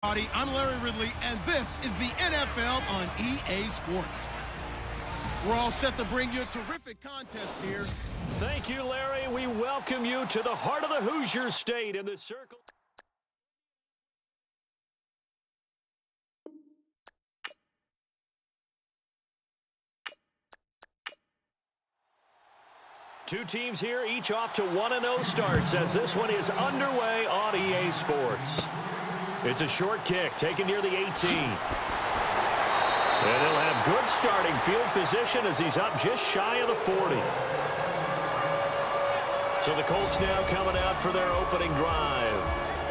I'm Larry Ridley, and this is the NFL on EA Sports. We're all set to bring you a terrific contest here. Thank you, Larry. We welcome you to the heart of the Hoosier State in the circle. Two teams here, each off to 1-0 starts as this one is underway on EA Sports. It's a short kick taken near the 18. And he'll have good starting field position as he's up just shy of the 40. So the Colts now coming out for their opening drive.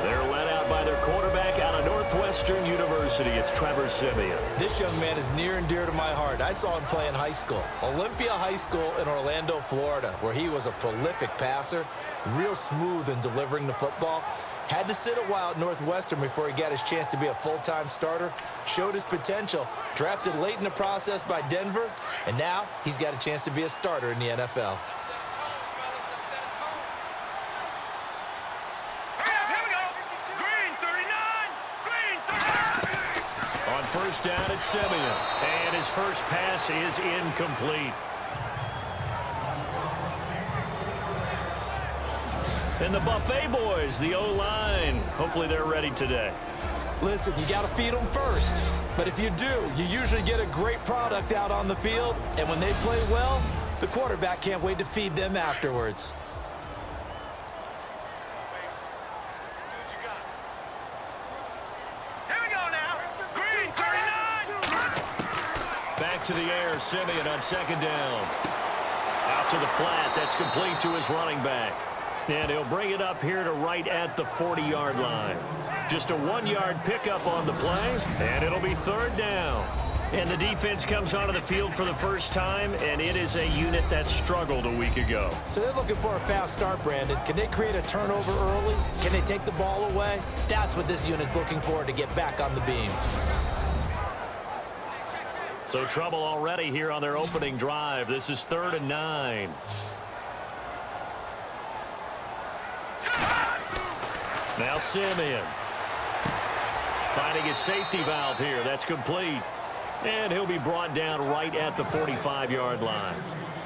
They're led out by their quarterback out of Northwestern University. It's Trevor Siemian. This young man is near and dear to my heart. I saw him play in high school. Olympia High School in Orlando, Florida, where he was a prolific passer, real smooth in delivering the football. Had to sit a while at Northwestern before he got his chance to be a full-time starter. Showed his potential. Drafted late in the process by Denver. And now he's got a chance to be a starter in the NFL. On first down, it's Siemian. And his first pass is incomplete. And the Buffet boys, the O-line, hopefully they're ready today. Listen, you got to feed them first. But if you do, you usually get a great product out on the field. And when they play well, the quarterback can't wait to feed them afterwards. Back to the air, Siemian on second down. Out to the flat, that's complete to his running back. And he'll bring it up here to right at the 40-yard line. Just a 1-yard pickup on the play, and it'll be third down. And the defense comes onto the field for the first time, and it is a unit that struggled a week ago. So they're looking for a fast start, Brandon. Can they create a turnover early? Can they take the ball away? That's what this unit's looking for to get back on the beam. So trouble already here on their opening drive. This is 3rd and 9. Now Siemian finding his safety valve here. That's complete. And he'll be brought down right at the 45-yard line.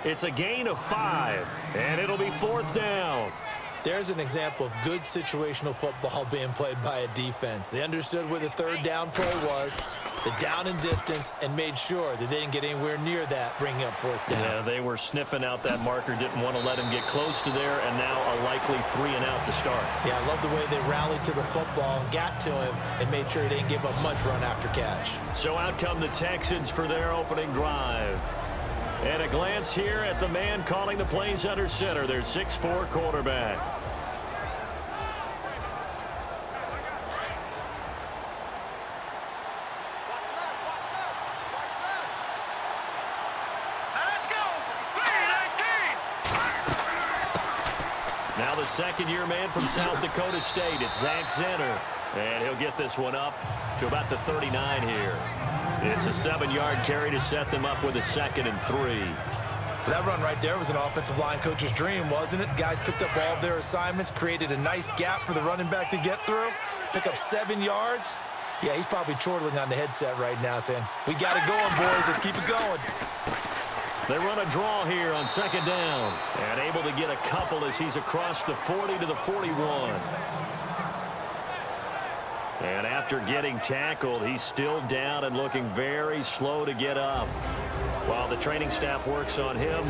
It's a gain of 5, and it'll be 4th down. There's an example of good situational football being played by a defense. They understood where the third down play was, the down and distance, and made sure that they didn't get anywhere near that, bringing up 4th down. Yeah, they were sniffing out that marker, didn't want to let him get close to there, and now a likely 3 and out to start. Yeah, I love the way they rallied to the football and got to him and made sure they didn't give up much run after catch. So out come the Texans for their opening drive. And a glance here at the man calling the plays under center, their 6'4" quarterback. Now the second-year man from South Dakota State, it's Zach Zenner. And he'll get this one up to about the 39 here. It's a 7-yard carry to set them up with a 2nd and 3. That run right there was an offensive line coach's dream, wasn't it? Guys picked up all of their assignments, created a nice gap for the running back to get through, pick up 7 yards. Yeah, he's probably chortling on the headset right now saying, we got it going, boys. Let's keep it going. They run a draw here on 2nd down. And able to get a couple as he's across the 40 to the 41. And after getting tackled, he's still down and looking very slow to get up. While the training staff works on him,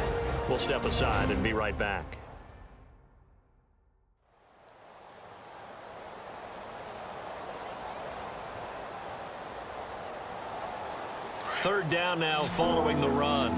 we'll step aside and be right back. Third down now following the run.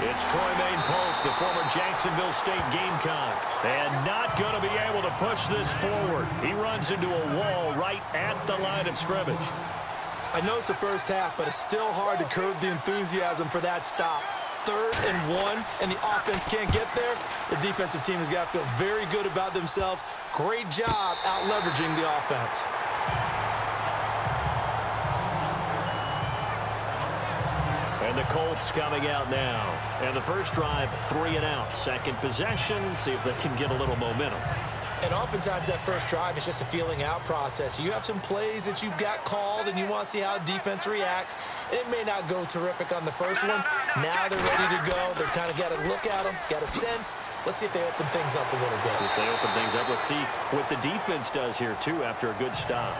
It's Troy Polk, the former Jacksonville State Gamecock, and not going to be able to push this forward. He runs into a wall right at the line of scrimmage. I know it's the first half, but it's still hard to curb the enthusiasm for that stop. 3rd and 1, and the offense can't get there. The defensive team has got to feel very good about themselves. Great job out leveraging the offense. And the Colts timeouts coming out now. And the first drive, 3 and out. Second possession, see if they can get a little momentum. And oftentimes that first drive is just a feeling out process. You have some plays that you've got called and you want to see how defense reacts. It may not go terrific on the first one. Now they're ready to go. They've kind of got to look at them, got a sense. Let's see if they open things up a little bit. See if they open things up. Let's see what the defense does here, too, after a good stop.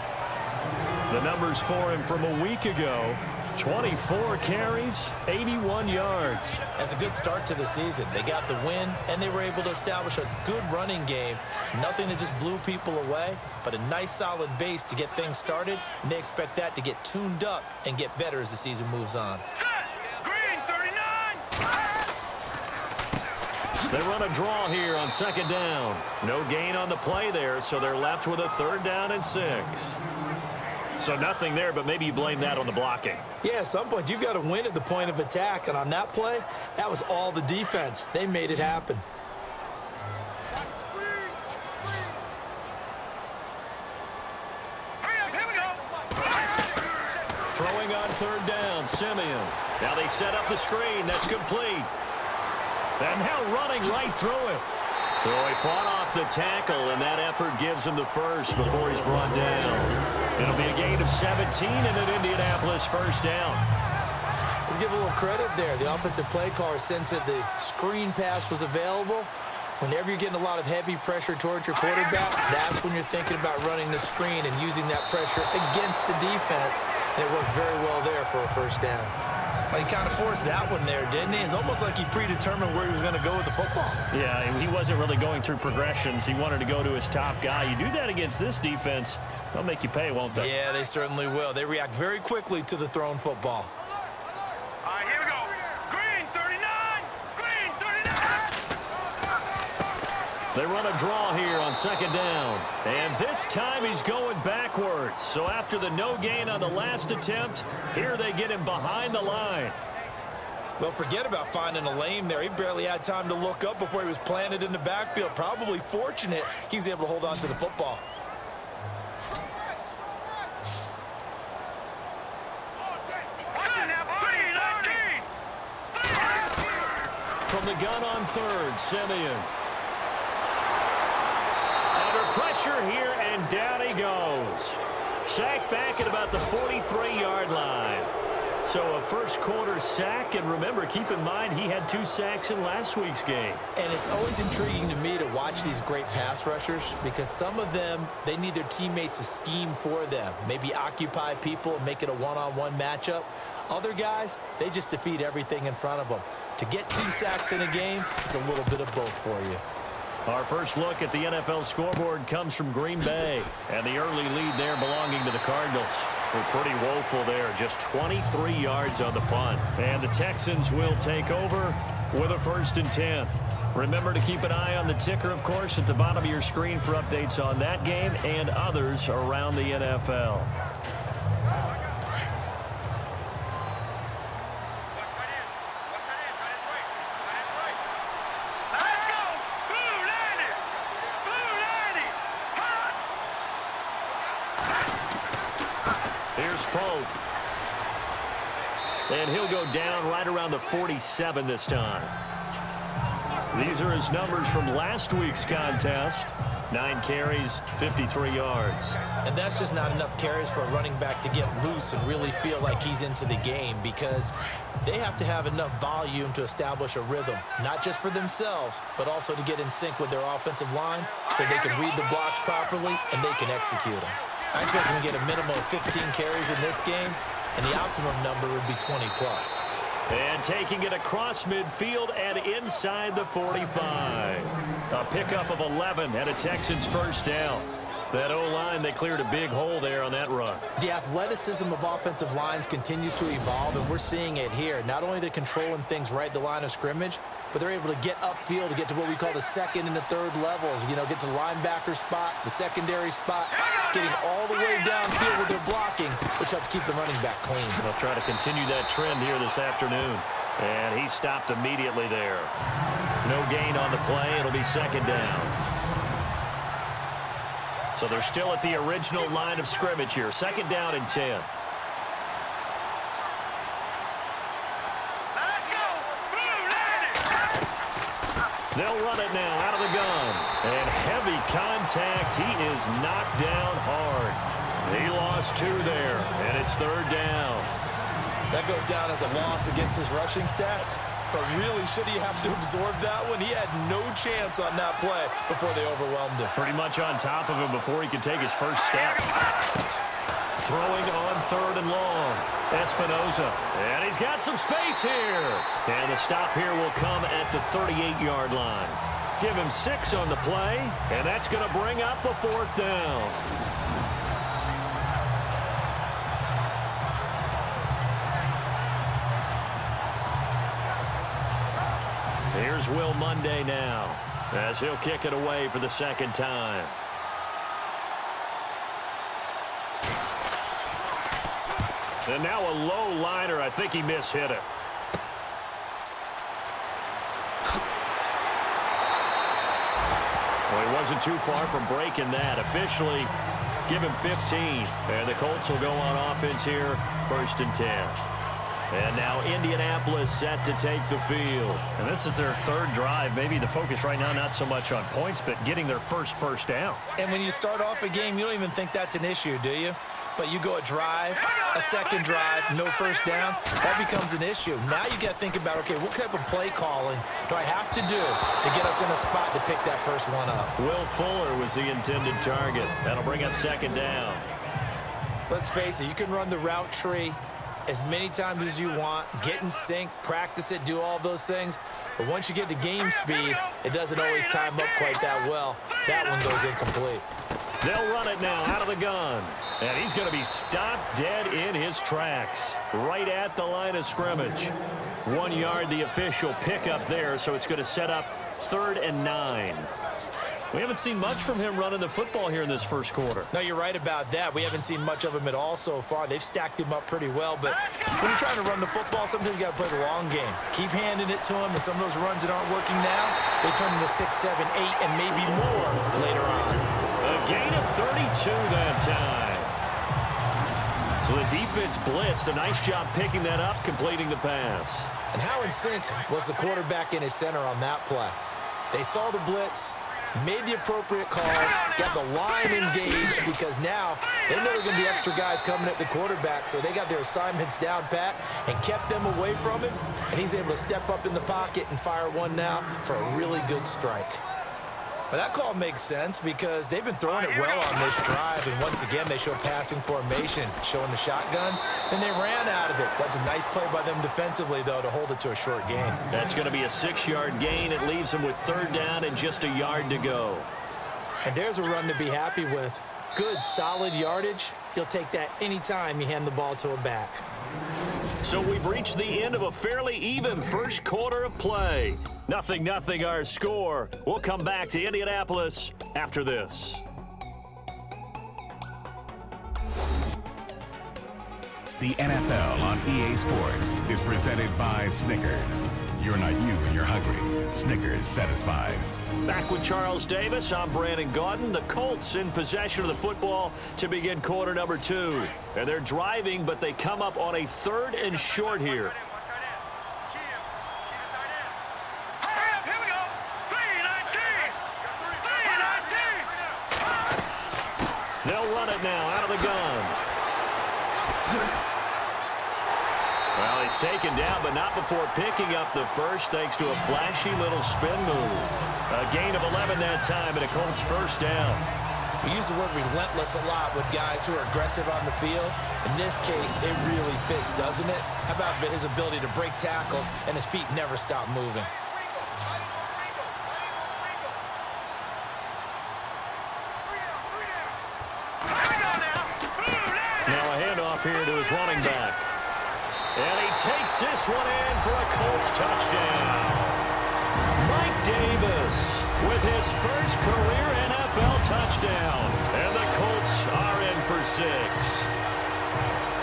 The numbers for him from a week ago. 24 carries, 81 yards. That's a good start to the season. They got the win, and they were able to establish a good running game. Nothing that just blew people away, but a nice solid base to get things started, and they expect that to get tuned up and get better as the season moves on. Green 39. They run a draw here on second down. No gain on the play there, so they're left with a 3rd down and 6. So nothing there, but maybe you blame that on the blocking. Yeah, at some point, you've got to win at the point of attack. And on that play, that was all the defense. They made it happen. Throwing on 3rd down, Simeon. Now they set up the screen. That's complete. And now running right through it. So he fought off the tackle, and that effort gives him the first before he's brought down. It'll be a gain of 17 and an Indianapolis 1st down. Let's give a little credit there. The offensive play caller sensed that the screen pass was available. Whenever you're getting a lot of heavy pressure towards your quarterback, that's when you're thinking about running the screen and using that pressure against the defense. And it worked very well there for a 1st down. But he kind of forced that one there, didn't he? It's almost like he predetermined where he was going to go with the football. Yeah, he wasn't really going through progressions. He wanted to go to his top guy. You do that against this defense, they'll make you pay, won't they? Yeah, they certainly will. They react very quickly to the thrown football. All right, here we go. Green 39. Green 39. They run a draw here on second down. And this time he's going backwards. So after the no gain on the last attempt, here they get him behind the line. Well, forget about finding a lane there. He barely had time to look up before he was planted in the backfield. Probably fortunate he was able to hold on to the football. From the gun on 3rd, Simeon. Under pressure here, and down he goes. Sacked back at about the 43-yard line. So a first quarter sack, and remember, keep in mind, he had 2 sacks in last week's game. And it's always intriguing to me to watch these great pass rushers because some of them, they need their teammates to scheme for them. Maybe occupy people and make it a one-on-one matchup. Other guys, they just defeat everything in front of them. To get 2 sacks in a game, it's a little bit of both for you. Our first look at the NFL scoreboard comes from Green Bay, and the early lead there belonging to the Cardinals. We're pretty woeful there, just 23 yards on the punt. And the Texans will take over with a 1st and 10. Remember to keep an eye on the ticker, of course, at the bottom of your screen for updates on that game and others around the NFL. Here's Pope. And he'll go down right around the 47 this time. These are his numbers from last week's contest. 9 carries, 53 yards. And that's just not enough carries for a running back to get loose and really feel like he's into the game because they have to have enough volume to establish a rhythm, not just for themselves, but also to get in sync with their offensive line so they can read the blocks properly and they can execute them. I expect him to get a minimum of 15 carries in this game, and the optimum number would be 20+. And taking it across midfield and inside the 45. A pickup of 11 and a Texans 1st down. That O-line, they cleared a big hole there on that run. The athleticism of offensive lines continues to evolve, and we're seeing it here. Not only they're controlling things right at the line of scrimmage, but they're able to get upfield to get to what we call the 2nd and the 3rd levels. You know, get to the linebacker spot, the secondary spot, getting all the way downfield with their blocking, which helps keep the running back clean. They'll try to continue that trend here this afternoon. And he stopped immediately there. No gain on the play. It'll be 2nd down. So they're still at the original line of scrimmage here. 2nd down and 10. They'll run it now out of the gun. And heavy contact. He is knocked down hard. He lost 2 there, and it's 3rd down. That goes down as a loss against his rushing stats. But really, should he have to absorb that one? He had no chance on that play before they overwhelmed him. Pretty much on top of him before he could take his first step. Throwing on 3rd and long. Espinoza. And he's got some space here. And the stop here will come at the 38-yard line. Give him 6 on the play, and that's going to bring up a 4th down. Here's Will Monday now, as he'll kick it away for the 2nd time. And now a low liner. I think he mishit it. Well, he wasn't too far from breaking that. Officially, give him 15. And the Colts will go on offense here, 1st and 10. And now Indianapolis set to take the field. And this is their 3rd drive. Maybe the focus right now not so much on points, but getting their first down. And when you start off a game, you don't even think that's an issue, do you? But you go a drive, a 2nd drive, no 1st down, that becomes an issue. Now you got to think about, okay, what type of play calling do I have to do to get us in a spot to pick that first one up? Will Fuller was the intended target. That'll bring up 2nd down. Let's face it, you can run the route tree as many times as you want, get in sync, practice it, do all those things. But once you get to game speed, it doesn't always time up quite that well. That one goes incomplete. They'll run it now out of the gun. And he's going to be stopped dead in his tracks, right at the line of scrimmage. 1 yard, the official pickup there, so it's going to set up 3rd and 9. We haven't seen much from him running the football here in this 1st quarter. No, you're right about that. We haven't seen much of him at all so far. They've stacked him up pretty well, but when you're trying to run the football, sometimes you got to play the long game. Keep handing it to him, and some of those runs that aren't working now, they turn into 6, 7, 8, and maybe more later on. A gain of 32 that time. So the defense blitzed. A nice job picking that up, completing the pass. And how in sync was the quarterback and his center on that play? They saw the blitz, made the appropriate calls, got the line engaged, because now they know there are going to be extra guys coming at the quarterback, so they got their assignments down pat and kept them away from him, and he's able to step up in the pocket and fire one now for a really good strike. But that call makes sense because they've been throwing it well on this drive, and once again they show passing formation, showing the shotgun, and they ran out of it. That's a nice play by them defensively, though, to hold it to a short gain. That's going to be a 6-yard gain. It leaves them with 3rd down and just a yard to go. And there's a run to be happy with. Good, solid yardage. You'll take that anytime you hand the ball to a back. So we've reached the end of a fairly even 1st quarter of play. 0-0 our score. We'll come back to Indianapolis after this. The NFL on EA Sports is presented by Snickers. You're not you when you're hungry. Snickers satisfies. Back with Charles Davis, I'm Brandon Gaudin. The Colts in possession of the football to begin quarter number 2. And they're driving, but they come up on a 3rd and short here. They'll run it now out of the gun. Well, he's taken down, but not before picking up the first, thanks to a flashy little spin move. A gain of 11 that time, and a Colts 1st down. We use the word relentless a lot with guys who are aggressive on the field. In this case, it really fits, doesn't it? How about his ability to break tackles and his feet never stop moving? Now a handoff here to his running back. And he takes this one in for a Colts touchdown. Mike Davis with his first career NFL touchdown. And the Colts are in for 6.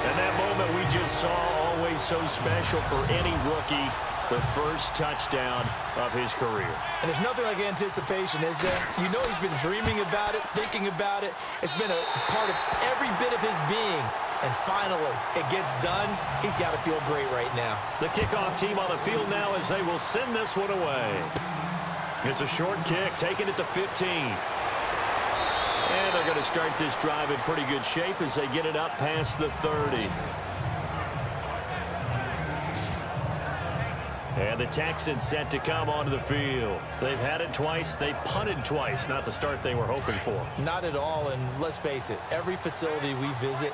And that moment we just saw, always so special for any rookie. The first touchdown of his career. And there's nothing like anticipation, is there? You know he's been dreaming about it, thinking about it. It's been a part of every bit of his being. And finally, it gets done. He's got to feel great right now. The kickoff team on the field now as they will send this one away. It's a short kick, taking it to 15. And they're going to start this drive in pretty good shape as they get it up past the 30. And the Texans set to come onto the field. They've had it twice. They've punted twice. Not the start they were hoping for. Not at all, and let's face it, every facility we visit,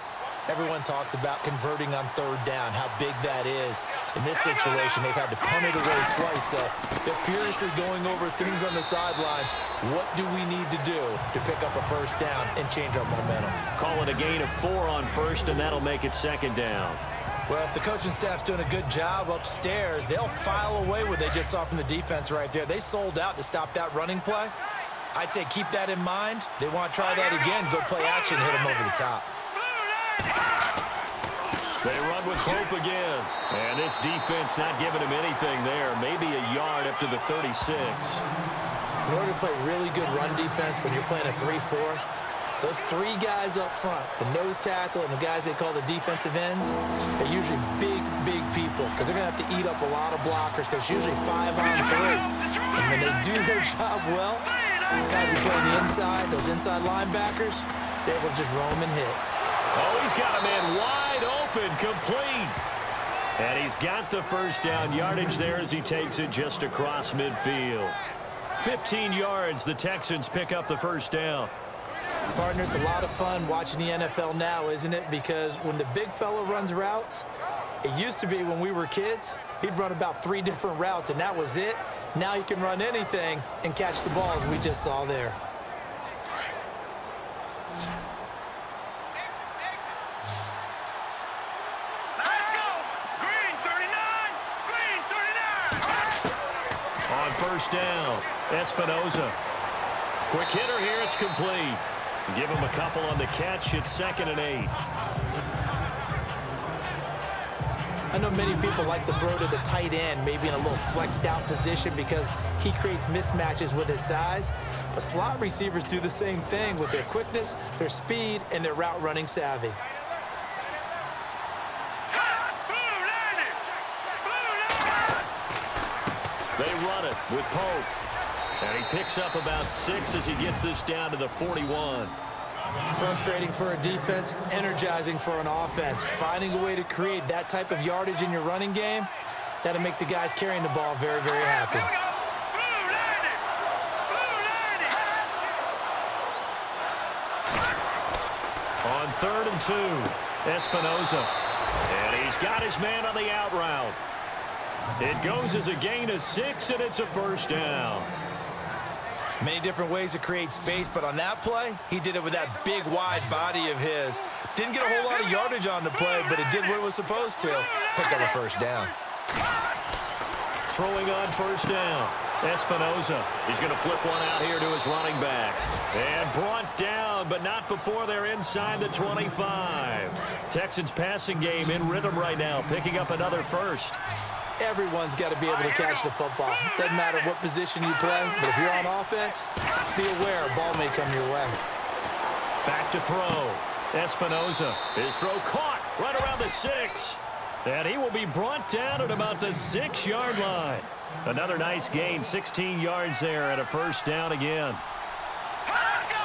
everyone talks about converting on third down, how big that is. In this situation, they've had to punt it away twice, so they're furiously going over things on the sidelines. What do we need to do to pick up a first down and change our momentum? Call it a gain of 4 on first, and that'll make it second down. Well, if the coaching staff's doing a good job upstairs, they'll file away what they just saw from the defense right there. They sold out to stop that running play. I'd say keep that in mind. They want to try that again, go play action, hit them over the top. They run with Pope again. And this defense not giving him anything there. Maybe a yard up to the 36. In order to play really good run defense when you're playing a 3-4, those 3 guys up front, the nose tackle and the guys they call the defensive ends, they're usually big, big people because they're going to have to eat up a lot of blockers because usually 5 on 3. And when they do their job well, guys who play on the inside, those inside linebackers, they're able to just roam and hit. Oh, he's got a man wide open, complete. And he's got the first down yardage there as he takes it just across midfield. 15 yards, the Texans pick up the first down. Partner, it's a lot of fun watching the NFL now, isn't it? Because when the big fella runs routes, it used to be when we were kids, he'd run about 3 different routes, and that was it. Now he can run anything and catch the ball, as we just saw there. Let's go! Green 39! Green 39! On first down, Espinoza. Quick hitter here, it's complete. Give him a couple on the catch. It's 2nd and 8. I know many people like to throw to the tight end, maybe in a little flexed out position because he creates mismatches with his size. But slot receivers do the same thing with their quickness, their speed, and their route running savvy. They run it with Pope. And he picks up about 6 as he gets this down to the 41. Frustrating for a defense, energizing for an offense. Finding a way to create that type of yardage in your running game, that'll make the guys carrying the ball very, very happy. On 3rd and 2, Espinoza. And he's got his man on the out route. It goes as a gain of 6, and it's a first down. Many different ways to create space, but on that play, he did it with that big, wide body of his. Didn't get a whole lot of yardage on the play, but it did what it was supposed to. Pick up a first down. Throwing on first down, Espinoza. He's going to flip one out here to his running back. And brought down, but not before they're inside the 25. Texans passing game in rhythm right now, picking up another first. Everyone's got to be able to catch the football. Doesn't matter what position you play, but if you're on offense, be aware a ball may come your way. Back to throw. Espinoza. His throw caught right around the 6. And he will be brought down at about the 6-yard line. Another nice gain, 16 yards there, and a first down again. Let's go!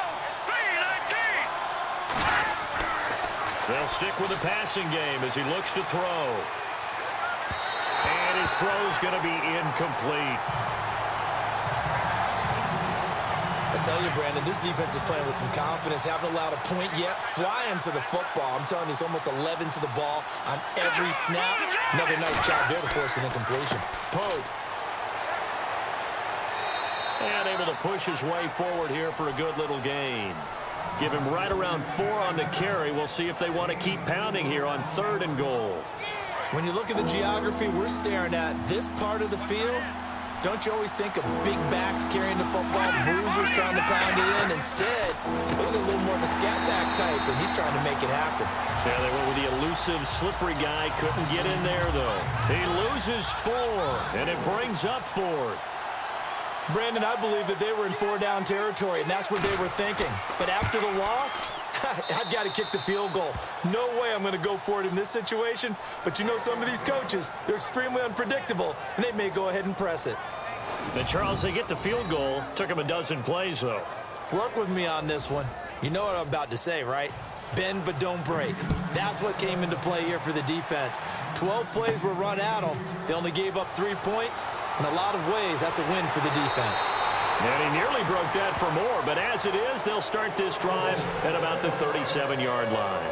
3-19! They'll stick with the passing game as he looks to throw. And his throw's going to be incomplete. I tell you, Brandon, this defense is playing with some confidence. Haven't allowed a point yet. Flying to the football. I'm telling you, it's almost 11 to the ball on every snap. Another nice job there to force an incompletion. Pope. And able to push his way forward here for a good little gain. Give him right around 4 on the carry. We'll see if they want to keep pounding here on 3rd and goal. When you look at the geography we're staring at, this part of the field, don't you always think of big backs carrying the football, bruisers trying to pound it in? Instead, look at a little more of a scat back type, and he's trying to make it happen. Yeah, they went with the elusive, slippery guy. Couldn't get in there, though. He loses 4, and it brings up 4th. Brandon, I believe that they were in 4-down territory, and that's what they were thinking. But after the loss, I've got to kick the field goal. No way I'm going to go for it in this situation. But you know some of these coaches, they're extremely unpredictable, and they may go ahead and press it. And Charles, they get the field goal. Took him a dozen plays, though. Work with me on this one. You know what I'm about to say, right? Bend but don't break. That's what came into play here for the defense. 12 plays were run at them. They only gave up 3 points. In a lot of ways, that's a win for the defense. And he nearly broke that for more, but as it is, they'll start this drive at about the 37-yard line.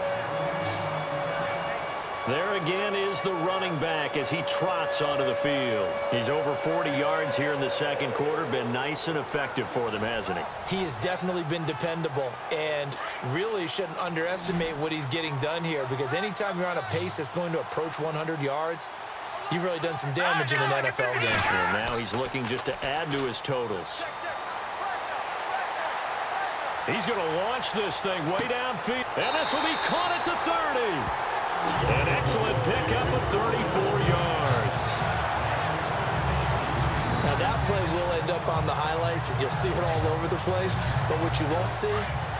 There again is the running back as he trots onto the field. He's over 40 yards here in the second quarter. Been nice and effective for them, hasn't he? He has definitely been dependable, and really shouldn't underestimate what he's getting done here, because anytime you're on a pace that's going to approach 100 yards, you've really done some damage in an NFL game. And now he's looking just to add to his totals. He's going to launch this thing way downfield. And this will be caught at the 30. An excellent pickup of 34 yards. Now that play will end up on the highlights, and you'll see it all over the place. But what you won't see,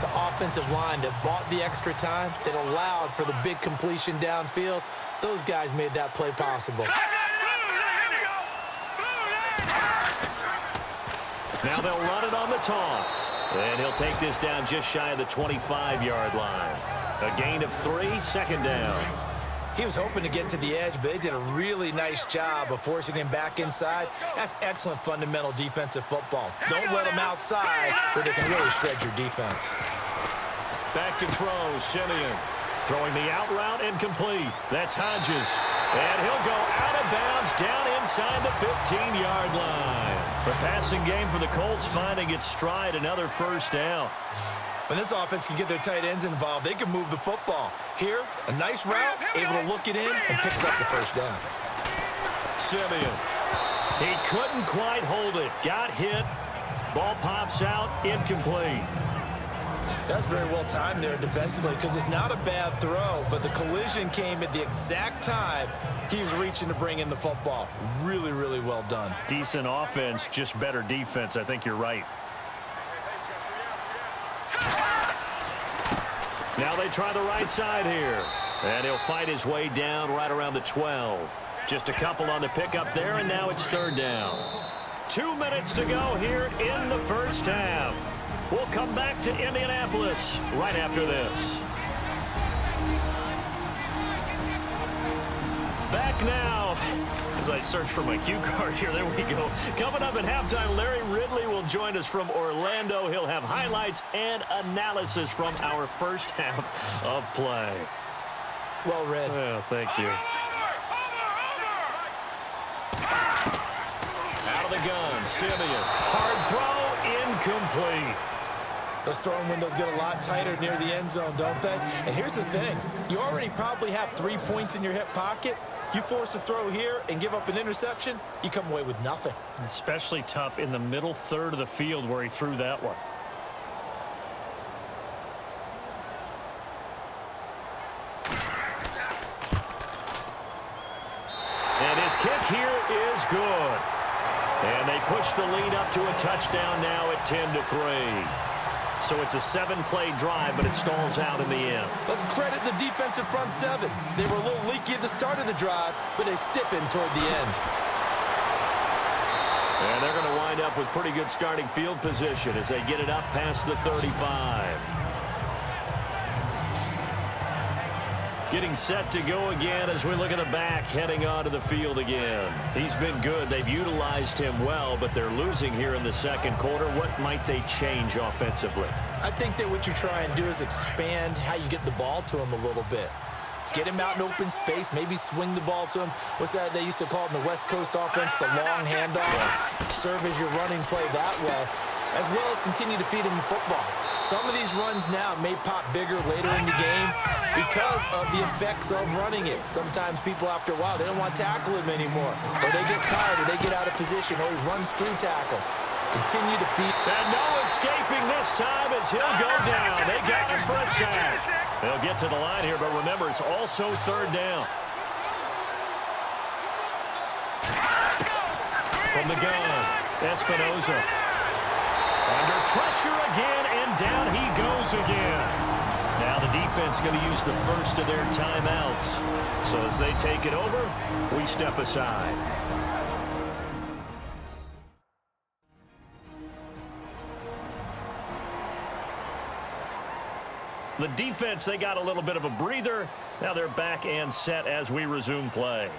the offensive line that bought the extra time, that allowed for the big completion downfield, those guys made that play possible. Now they'll run it on the toss. And he'll take this down just shy of the 25-yard line. A gain of 3, second down. He was hoping to get to the edge, but they did a really nice job of forcing him back inside. That's excellent fundamental defensive football. Don't let him outside where they can really shred your defense. Back to throw, Simeon. Throwing the out route incomplete. That's Hodges. And he'll go out of bounds down inside the 15-yard line. The passing game for the Colts finding its stride, another first down. When this offense can get their tight ends involved, they can move the football. Here, a nice route, able to look it in, and picks up the first down. Simeon. He couldn't quite hold it. Got hit. Ball pops out, incomplete. That's very well timed there defensively, because it's not a bad throw, but the collision came at the exact time he was reaching to bring in the football. Really, really well done. Decent offense, just better defense. I think you're right. Now they try the right side here. And he'll fight his way down right around the 12. Just a couple on the pickup there, and now it's third down. 2 minutes to go here in the first half. We'll come back to Indianapolis right after this. Back now. As I search for my cue card here, there we go. Coming up at halftime, Larry Ridley will join us from Orlando. He'll have highlights and analysis from our first half of play. Well read. Well, thank you. Out of the gun, Simeon. Hard throw, incomplete. Those throwing windows get a lot tighter near the end zone, don't they? And here's the thing. You already probably have 3 points in your hip pocket. You force a throw here and give up an interception, you come away with nothing. Especially tough in the middle third of the field where he threw that one. And his kick here is good. And they push the lead up to a touchdown now at 10-3. So it's a 7-play drive, but it stalls out in the end. Let's credit the defensive front seven. They were a little leaky at the start of the drive, but they stiffened toward the end. And they're going to wind up with pretty good starting field position as they get it up past the 35. Getting set to go again as we look at the back heading onto the field again. He's been good. They've utilized him well, but they're losing here in the second quarter. What might they change offensively? I think that what you try and do is expand how you get the ball to him a little bit. Get him out in open space, maybe swing the ball to him. What's that they used to call it in the West Coast offense, the long handoff? Serve as your running play that way, as well as continue to feed him the football. Some of these runs now may pop bigger later in the game because of the effects of running it. Sometimes people, after a while, they don't want to tackle him anymore, or they get tired, or they get out of position, or he runs through tackles. Continue to feed. And no escaping this time as he'll go down. They got him for a sack. They'll get to the line here, but remember, it's also third down. From the gun, Espinoza. Under pressure again, and down he goes again. Now the defense going to use the first of their timeouts. So as they take it over, we step aside. The defense, they got a little bit of a breather. Now they're back and set as we resume play.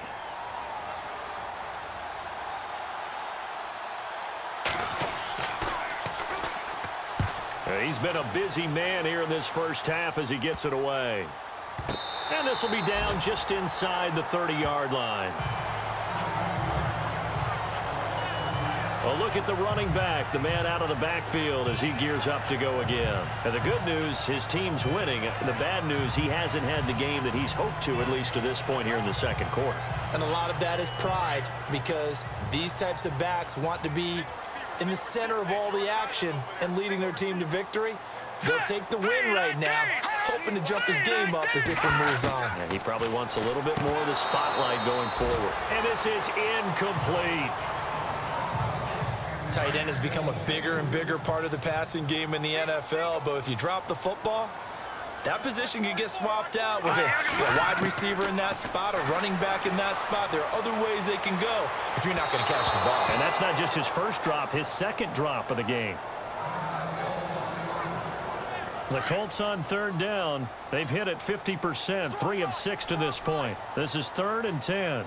He's been a busy man here in this first half as he gets it away. And this will be down just inside the 30-yard line. Well, look at the running back, the man out of the backfield as he gears up to go again. And the good news, his team's winning. The bad news, he hasn't had the game that he's hoped to, at least to this point here in the second quarter. And a lot of that is pride, because these types of backs want to be in the center of all the action and leading their team to victory. They'll take the win right now, hoping to jump his game up as this one moves on. And he probably wants a little bit more of the spotlight going forward. And this is incomplete. Tight end has become a bigger and bigger part of the passing game in the NFL, but if you drop the football, that position can get swapped out with a wide receiver in that spot, a running back in that spot. There are other ways they can go if you're not going to catch the ball. And that's not just his first drop, his second drop of the game. The Colts on third down. They've hit it 50%, 3 of 6 to this point. This is 3rd and 10.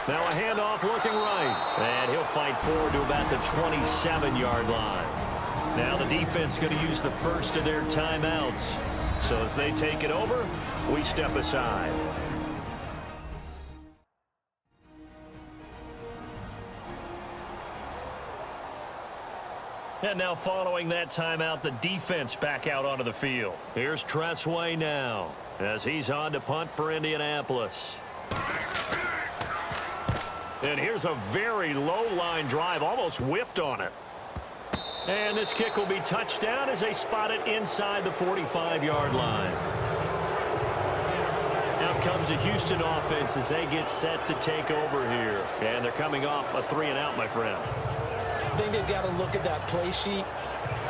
Now a handoff looking right. And he'll fight forward to about the 27-yard line. Now the defense going to use the first of their timeouts. So as they take it over, we step aside. And now following that timeout, the defense back out onto the field. Here's Tressway now as he's on to punt for Indianapolis. And here's a very low line drive, almost whiffed on it. And this kick will be touched down as they spot it inside the 45-yard line. Out comes the Houston offense as they get set to take over here. And they're coming off a 3-and-out, my friend. I think they've got to look at that play sheet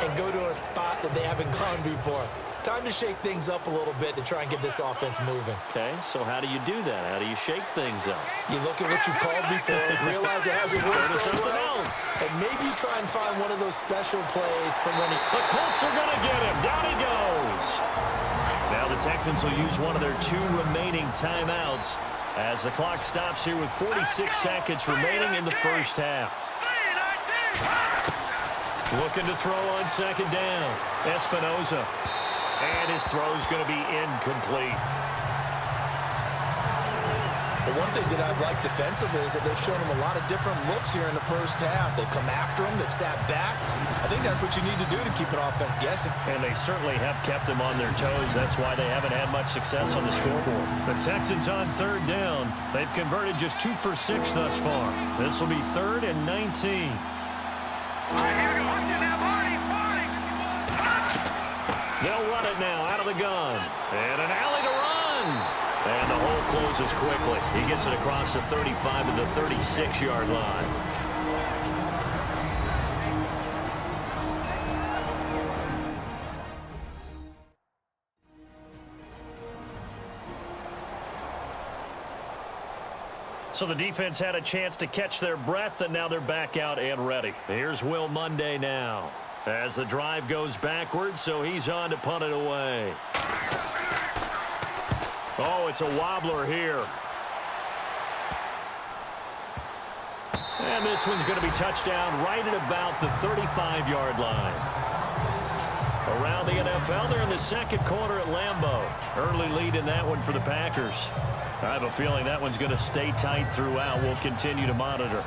and go to a spot that they haven't gone before. Time to shake things up a little bit to try and get this offense moving. Okay, so how do you do that? How do you shake things up? You look at what you called before, realize it hasn't worked so well, and maybe you try and find one of those special plays from when he... The Colts are going to get him. Down he goes. Now the Texans will use one of their 2 remaining timeouts as the clock stops here with 46 seconds remaining in the first half. Looking to throw on second down. Espinoza. And his throw's going to be incomplete. The one thing that I've liked defensively is that they've shown him a lot of different looks here in the first half. They've come after him. They've sat back. I think that's what you need to do to keep an offense guessing. And they certainly have kept them on their toes. That's why they haven't had much success on the scoreboard. The Texans on third down. They've converted just 2 for 6 thus far. This will be 3rd and 19. They'll run it now out of the gun. And an alley to run. And the hole closes quickly. He gets it across the 35 to the 36-yard line. So the defense had a chance to catch their breath, and now they're back out and ready. Here's Will Monday now as the drive goes backwards, so he's on to punt it away. Oh, it's a wobbler here. And this one's going to be touched down right at about the 35-yard line. Around the NFL, they're in the second quarter at Lambeau. Early lead in that one for the Packers. I have a feeling that one's going to stay tight throughout. We'll continue to monitor.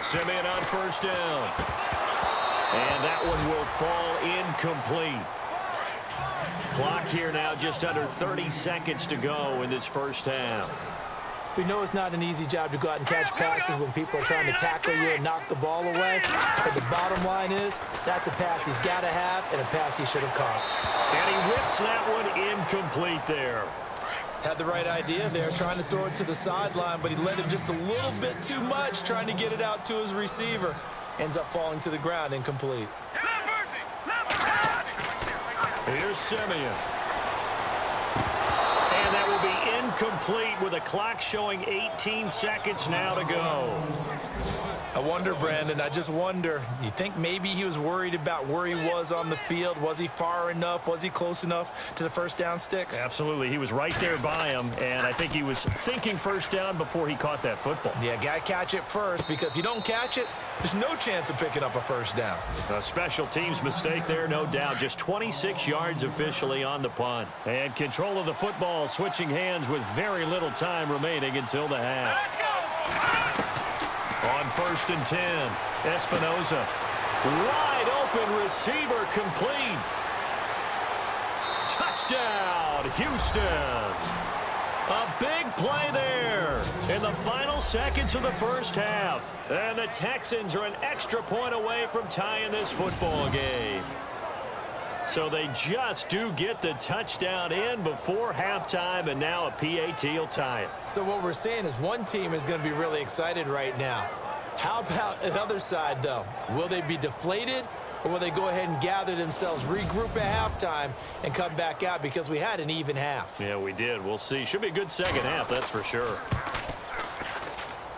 Simeon on first down. And that one will fall incomplete. Clock here now just under 30 seconds to go in this first half. We know it's not an easy job to go out and catch passes when people are trying to tackle you and knock the ball away. But the bottom line is, that's a pass he's got to have and a pass he should have caught. And he whips that one incomplete there. Had the right idea there, trying to throw it to the sideline, but he led him just a little bit too much, trying to get it out to his receiver. Ends up falling to the ground, incomplete. Number 6. Here's Simeon. And that will be incomplete with a clock showing 18 seconds now to go. I wonder, Brandon, I just wonder, you think maybe he was worried about where he was on the field? Was he far enough? Was he close enough to the first down sticks? Absolutely. He was right there by him, and I think he was thinking first down before he caught that football. Yeah, got to catch it first, because if you don't catch it, there's no chance of picking up a first down. A special teams mistake there, no doubt. Just 26 yards officially on the punt. And control of the football switching hands with very little time remaining until the half. On 1st and 10, Espinoza. Wide open receiver complete. Touchdown, Houston. A big play there in the final seconds of the first half. And the Texans are an extra point away from tying this football game. So they just do get the touchdown in before halftime, and now a PAT will tie it. So what we're seeing is one team is going to be really excited right now. How about the other side, though? Will they be deflated, or will they go ahead and gather themselves, regroup at halftime, and come back out, because we had an even half? Yeah, we did. We'll see. Should be a good second half, that's for sure.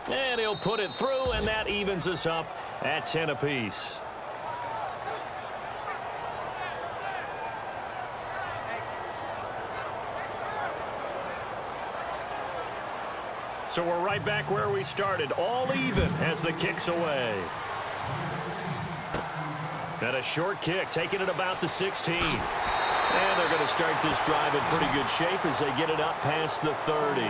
And he'll put it through, and that evens us up at 10 apiece. So we're right back where we started, all even as the kick's away. And a short kick, taking it about the 16. And they're going to start this drive in pretty good shape as they get it up past the 30.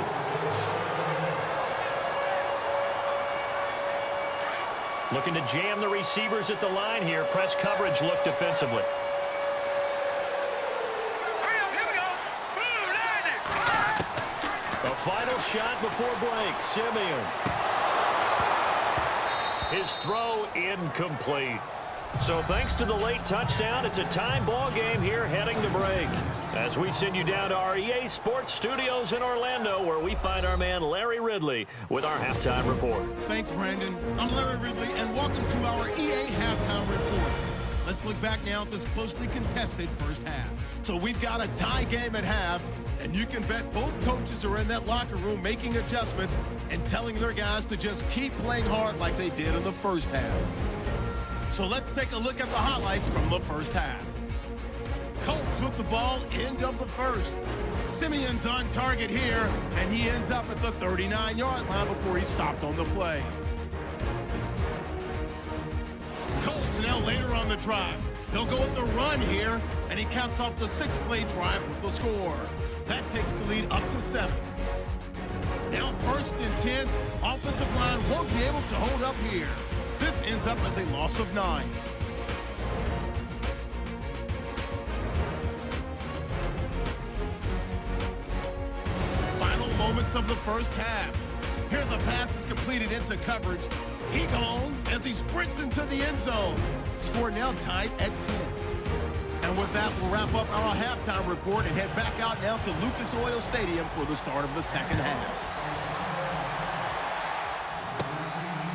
Looking to jam the receivers at the line here. Press coverage look defensively. A final shot before break. Simeon. His throw incomplete. So thanks to the late touchdown, it's a time ball game here heading to break. As we send you down to our EA Sports Studios in Orlando, where we find our man Larry Ridley with our halftime report. Thanks, Brandon. I'm Larry Ridley, and welcome to our EA Halftime Report. Let's look back now at this closely contested first half. So we've got a tie game at half, and you can bet both coaches are in that locker room making adjustments and telling their guys to just keep playing hard like they did in the first half. So let's take a look at the highlights from the first half. Colts with the ball, end of the first. Simeon's on target here, and he ends up at the 39-yard line before he stopped on the play. Colts now later on the drive. They'll go with the run here, and he caps off the 6-play drive with the score. That takes the lead up to 7. Now 1st and 10, offensive line won't be able to hold up here. This ends up as a loss of 9. Final moments of the first half. Here the pass is completed into coverage. He gone as he sprints into the end zone. Score now tied at 10. And with that, we'll wrap up our halftime report and head back out now to Lucas Oil Stadium for the start of the second half.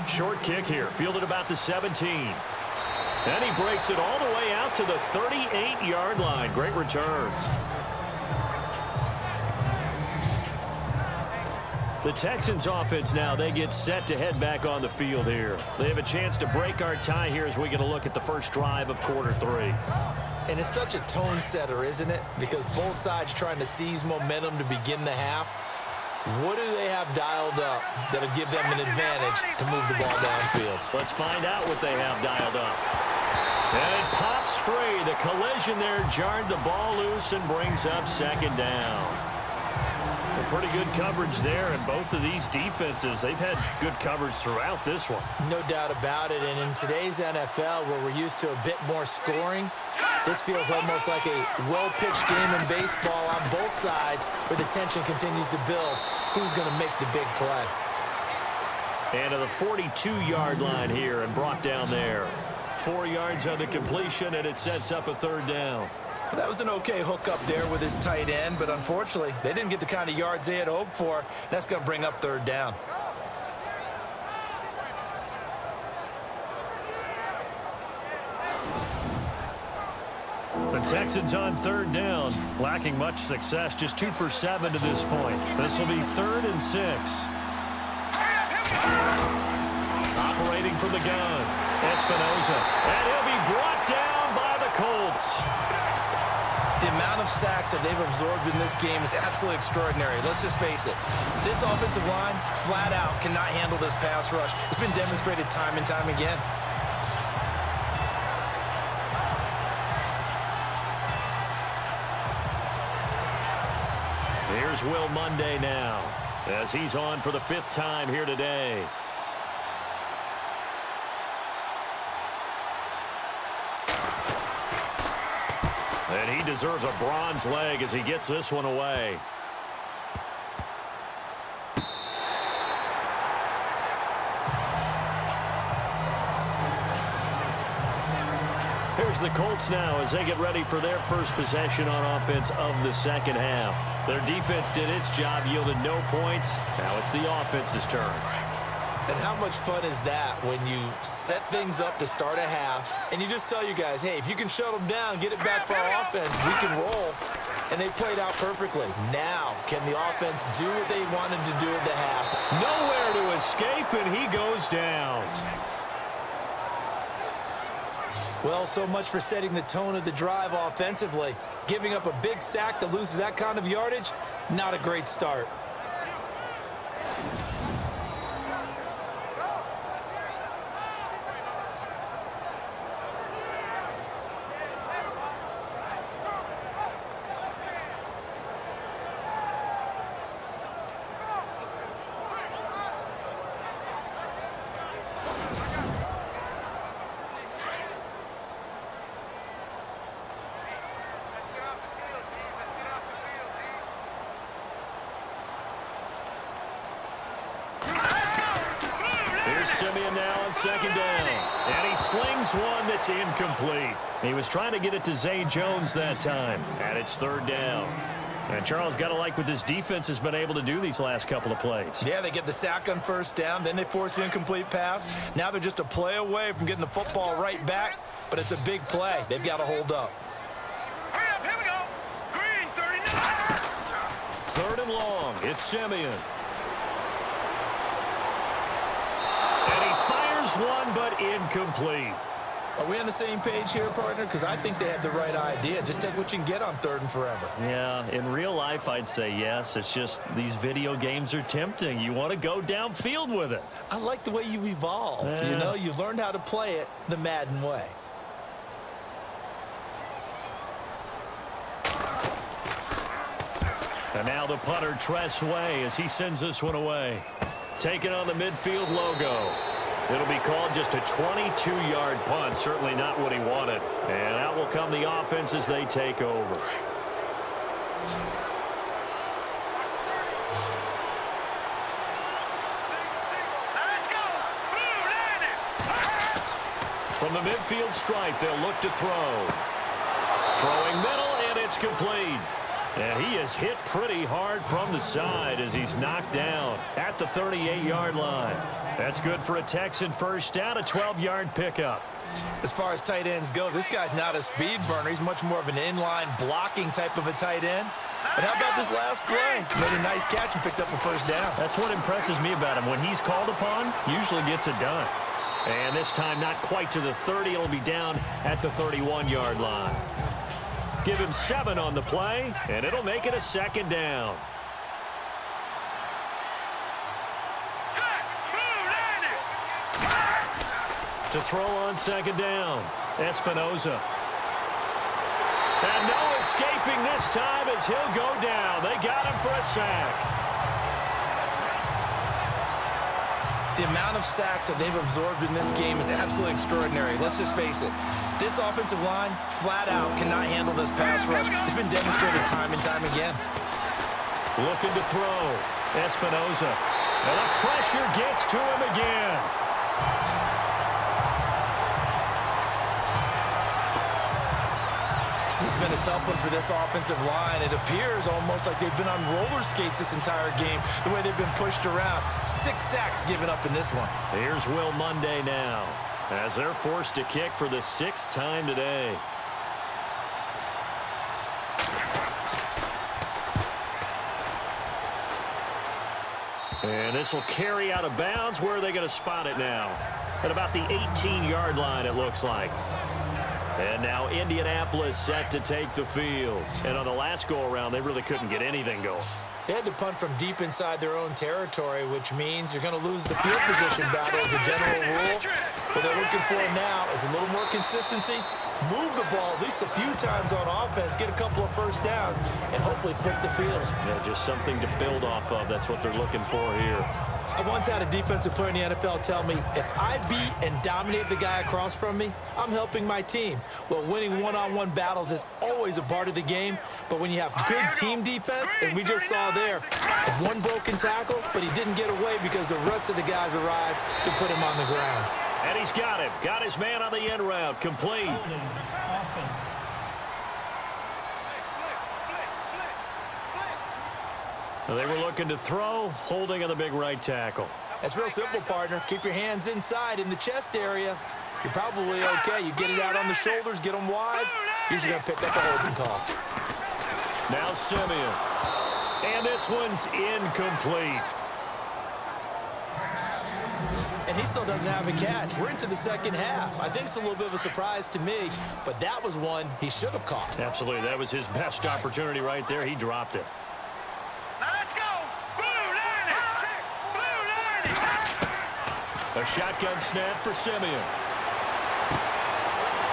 Short kick here, fielded about the 17. And he breaks it all the way out to the 38-yard line. Great return. The Texans offense now, they get set to head back on the field here. They have a chance to break our tie here as we get a look at the first drive of quarter 3. And it's such a tone setter, isn't it? Because both sides trying to seize momentum to begin the half. What do they have dialed up that'll give them an advantage to move the ball downfield? Let's find out what they have dialed up. And it pops free. The collision there jarred the ball loose and brings up second down. Pretty good coverage there, and both of these defenses, they've had good coverage throughout this one. No doubt about it, and in today's NFL, where we're used to a bit more scoring, this feels almost like a well-pitched game in baseball on both sides, where the tension continues to build. Who's going to make the big play? And to the 42-yard line here and brought down there. 4 yards on the completion, and it sets up a third down. That was an okay hook up there with his tight end, but unfortunately, they didn't get the kind of yards they had hoped for. That's going to bring up third down. The Texans on third down, lacking much success, just 2 for 7 to this point. This will be 3rd and 6. Operating from the gun, Espinoza, and he'll be brought down by the Colts. The amount of sacks that they've absorbed in this game is absolutely extraordinary. Let's just face it. This offensive line, flat out, cannot handle this pass rush. It's been demonstrated time and time again. Here's Will Monday now, as he's on for the 5th time here today. And he deserves a bronze leg as he gets this one away. Here's the Colts now as they get ready for their first possession on offense of the second half. Their defense did its job, yielded no points. Now it's the offense's turn. And how much fun is that when you set things up to start a half and you just tell you guys, hey, if you can shut them down, get it back for our offense, we can roll. And they played out perfectly. Now, can the offense do what they wanted to do at the half? Nowhere to escape, and he goes down. Well, so much for setting the tone of the drive offensively. Giving up a big sack that loses that kind of yardage, not a great start. Simeon now on second down. And he slings one that's incomplete. He was trying to get it to Zay Jones that time. And it's 3rd down. And Charles, got to like what this defense has been able to do these last couple of plays. Yeah, they get the sack on 1st down, then they force the incomplete pass. Now they're just a play away from getting the football right back, but it's a big play. They've got to hold up. Here we go. Green, 39. 3rd and long. It's Simeon. One, but incomplete. Are we on the same page here, partner? Because I think they have the right idea. Just take what you can get on 3rd and forever. Yeah, in real life, I'd say yes. It's just these video games are tempting. You want to go downfield with it. I like the way you've evolved. You know, you've learned how to play it the Madden way. And now the punter, Tress Way, as he sends this one away. Taking on the midfield logo. It'll be called just a 22-yard punt. Certainly not what he wanted. And out will come the offense as they take over. Let's go. Blue, land it. From the midfield stripe, they'll look to throw. Throwing middle, and it's complete. And he is hit pretty hard from the side as he's knocked down at the 38-yard line. That's good for a Texan first down, a 12-yard pickup. As far as tight ends go, this guy's not a speed burner. He's much more of an inline blocking type of a tight end. But how about this last play? Made a nice catch and picked up a 1st down. That's what impresses me about him. When he's called upon, usually gets it done. And this time not quite to the 30. It'll be down at the 31-yard line. Give him 7 on the play, and it'll make it a 2nd down. To throw on 2nd down, Espinoza. And no escaping this time as he'll go down. They got him for a sack. The amount of sacks that they've absorbed in this game is absolutely extraordinary. Let's just face it. This offensive line, flat out, cannot handle this pass rush. It's been demonstrated time and time again. Looking to throw. Espinoza. And the pressure gets to him again. This has been a tough one for this offensive line. It appears almost like they've been on roller skates this entire game, the way they've been pushed around. 6 sacks given up in this one. Here's Will Monday now, as they're forced to kick for the 6th time today. And this will carry out of bounds. Where are they going to spot it now? At about the 18-yard line, it looks like. And now Indianapolis set to take the field. And on the last go-around, they really couldn't get anything going. They had to punt from deep inside their own territory, which means you're going to lose the field position battle as a general rule. What they're looking for now is a little more consistency, move the ball at least a few times on offense, get a couple of first downs, and hopefully flip the field. Yeah, just something to build off of. That's what they're looking for here. I once had a defensive player in the NFL tell me, if I beat and dominate the guy across from me, I'm helping my team. Well, winning one-on-one battles is always a part of the game, but when you have good team defense, as we just saw there, one broken tackle, but he didn't get away because the rest of the guys arrived to put him on the ground. And he's got him. Got his man on the end route. Complete. Offense. They were looking to throw, holding on the big right tackle. That's real simple, partner. Keep your hands inside in the chest area. You're probably okay. You get it out on the shoulders, get them wide. Usually going to pick up a holding call. Now Simeon. And this one's incomplete. And he still doesn't have a catch. We're into the second half. I think it's a little bit of a surprise to me, but that was one he should have caught. Absolutely. That was his best opportunity right there. He dropped it. Now let's go. Blue line it. Blue line it. A shotgun snap for Simeon.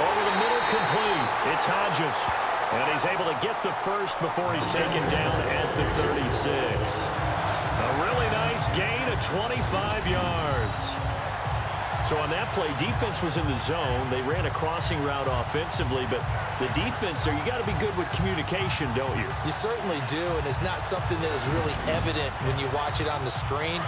Over the middle, complete. It's Hodges. And he's able to get the first before he's taken down at the 36. A really nice gain of 25 yards. So on that play, defense was in the zone. They ran a crossing route offensively, but the defense there, you got to be good with communication, don't you? You certainly do, and it's not something that is really evident when you watch it on the screen.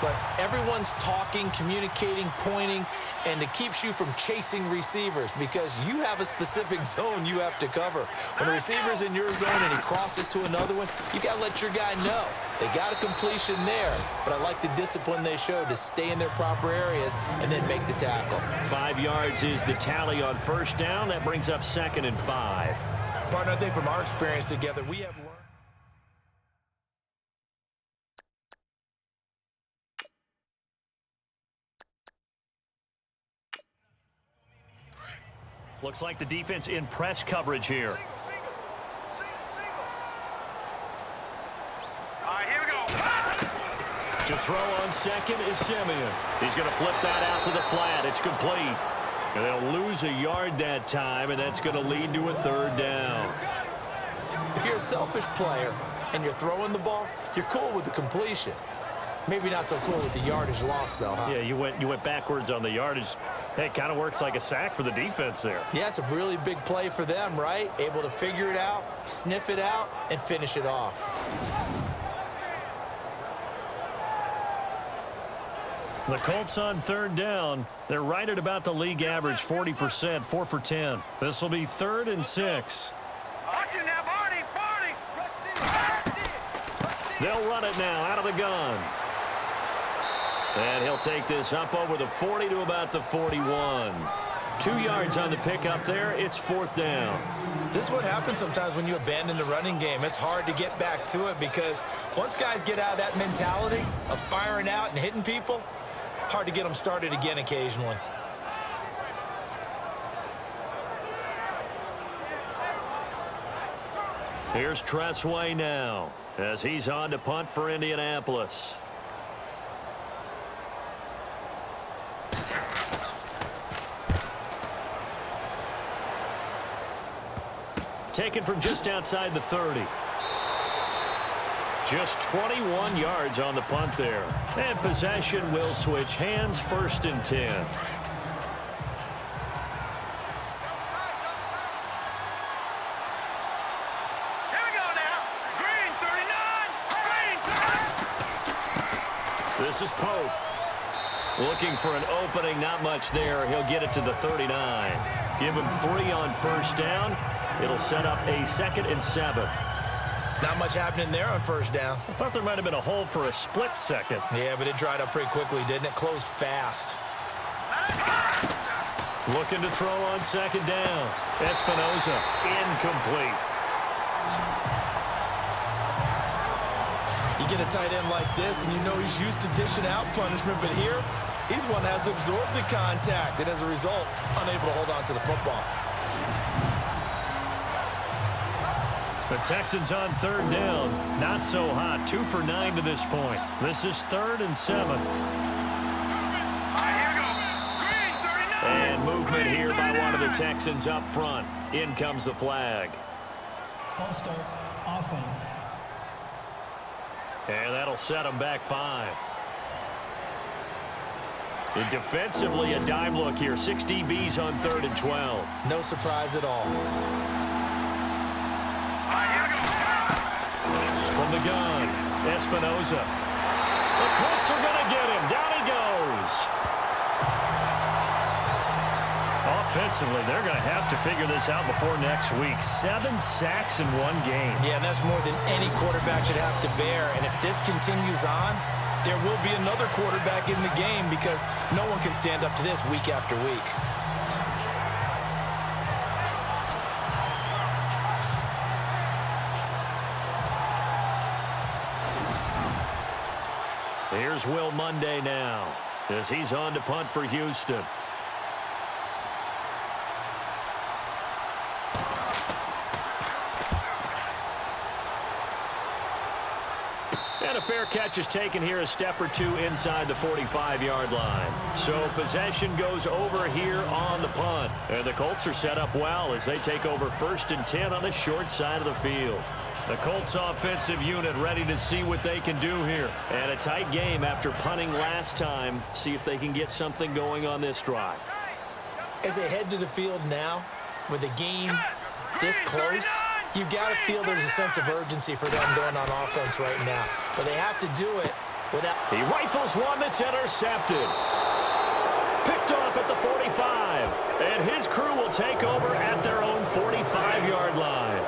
But everyone's talking, communicating, pointing, and it keeps you from chasing receivers because you have a specific zone you have to cover. When a receiver's in your zone and he crosses to another one, you got to let your guy know. They got a completion there, but I like the discipline they showed to stay in their proper areas and then make the tackle. 5 yards is the tally on first down. That brings up 2nd and 5. Partner, I think from our experience together, we have learned. Looks like the defense in press coverage here. All right, here we go. To throw on second is Simeon. He's going to flip that out to the flat. It's complete. And they'll lose a yard that time, and that's going to lead to a 3rd down. If you're a selfish player and you're throwing the ball, you're cool with the completion. Maybe not so cool with the yardage loss, though, huh? Yeah, you went backwards on the yardage. Hey, it kind of works like a sack for the defense there. Yeah, it's a really big play for them, right? Able to figure it out, sniff it out, and finish it off. The Colts on 3rd down. They're right at about the league average, 40%, 4 for 10. This will be 3rd and 6. Watch it now, Barney. They'll run it now out of the gun. And he'll take this up over the 40 to about the 41. 2 yards on the pickup there. It's 4th down. This is what happens sometimes when you abandon the running game. It's hard to get back to it because once guys get out of that mentality of firing out and hitting people, hard to get them started again occasionally. Here's Tressway now as he's on to punt for Indianapolis. Taken from just outside the 30. Just 21 yards on the punt there. And possession will switch hands, 1st and 10. Here we go now. Green 39. Green 30. This is Pope. Looking for an opening, not much there. He'll get it to the 39. Give him 3 on first down. It'll set up a 2nd and 7. Not much happening there on first down. I thought there might have been a hole for a split second. Yeah, but it dried up pretty quickly, didn't it? Closed fast. Looking to throw on 2nd down. Espinoza, incomplete. You get a tight end like this, and you know he's used to dishing out punishment, but here, he's one that has to absorb the contact, and as a result, unable to hold on to the football. The Texans on third down. Not so hot. 2 for 9 to this point. This is 3rd and 7. And movement here by one of the Texans up front. In comes the flag. False start, offense. And that'll set them back 5. And defensively, a dime look here. 6 DBs on 3rd and 12. No surprise at all. From the gun, Espinoza. The Colts are going to get him. Down he goes. Offensively, they're going to have to figure this out before next week. 7 sacks in one game. Yeah, and that's more than any quarterback should have to bear. And if this continues on, there will be another quarterback in the game because no one can stand up to this week after week. Here's Will Monday now as he's on to punt for Houston. And a fair catch is taken here, a step or two inside the 45-yard line. So possession goes over here on the punt. And the Colts are set up well as they take over 1st and 10 on the short side of the field. The Colts offensive unit ready to see what they can do here. And a tight game after punting last time. See if they can get something going on this drive. As they head to the field now, with the game this close, you've got to feel there's a sense of urgency for them going on offense right now. But they have to do it without... He rifles one that's intercepted. Picked off at the 45. And his crew will take over at their own 45-yard line.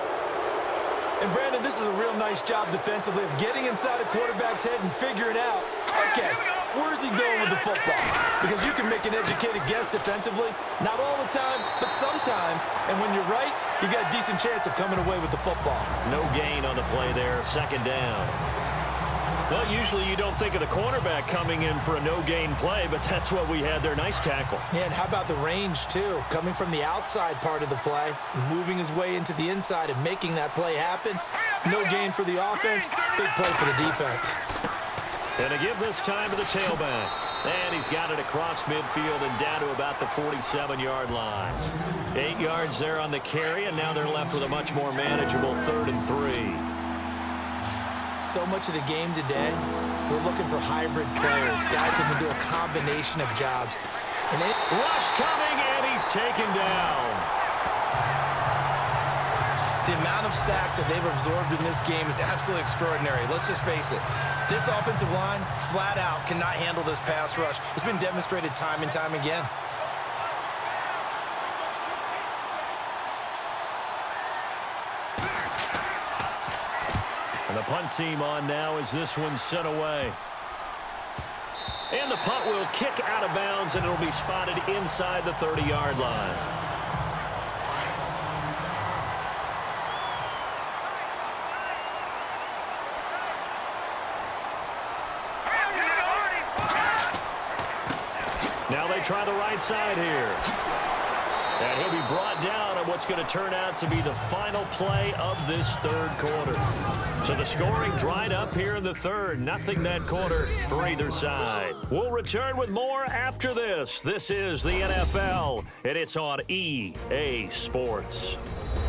And, Brandon, this is a real nice job defensively of getting inside a quarterback's head and figuring out, okay, where's he going with the football? Because you can make an educated guess defensively, not all the time, but sometimes. And when you're right, you've got a decent chance of coming away with the football. No gain on the play there, 2nd down. Well, usually you don't think of the cornerback coming in for a no-gain play, but that's what we had there. Nice tackle. Yeah, and how about the range, too? Coming from the outside part of the play, moving his way into the inside and making that play happen. No gain for the offense, big play for the defense. And to give this time to the tailback. And he's got it across midfield and down to about the 47-yard line. 8 yards there on the carry, and now they're left with a much more manageable 3rd and 3. So much of the game today, we're looking for hybrid players, guys who can do a combination of jobs. And rush coming, and he's taken down. The amount of sacks that they've absorbed in this game is absolutely extraordinary. Let's just face it. This offensive line, flat out, cannot handle this pass rush. It's been demonstrated time and time again. And the punt team on now as this one's sent away. And the punt will kick out of bounds, and it'll be spotted inside the 30-yard line. Now they try the right side here. And he'll be brought down on what's going to turn out to be the final play of this 3rd quarter. So the scoring dried up here in the 3rd. Nothing that quarter for either side. We'll return with more after this. This is the NFL, and it's on EA Sports.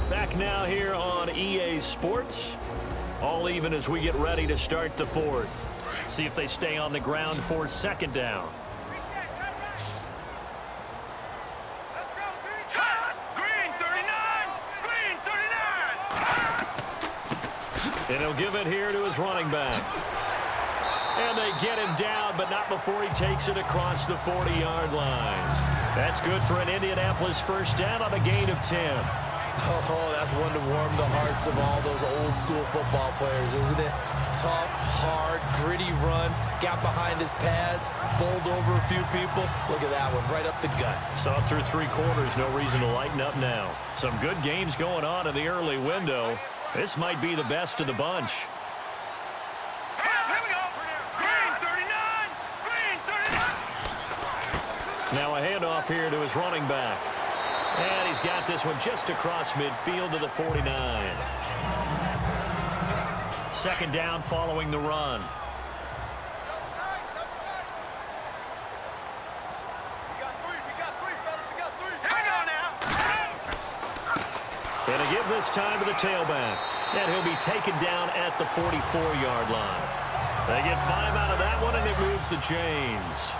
Back now here on EA Sports. All even as we get ready to start the 4th. See if they stay on the ground for 2nd down. And he'll give it here to his running back. And they get him down, but not before he takes it across the 40-yard line. That's good for an Indianapolis 1st down on a gain of 10. Oh, that's one to warm the hearts of all those old-school football players, isn't it? Tough, hard, gritty run, got behind his pads, bowled over a few people. Look at that one, right up the gut. Saw through 3 quarters, no reason to lighten up now. Some good games going on in the early window. This might be the best of the bunch. Now a handoff here to his running back. And he's got this one just across midfield to the 49. Second down following the run. And a give this time to the tailback. And he'll be taken down at the 44-yard line. They get 5 out of that one, and it moves the chains.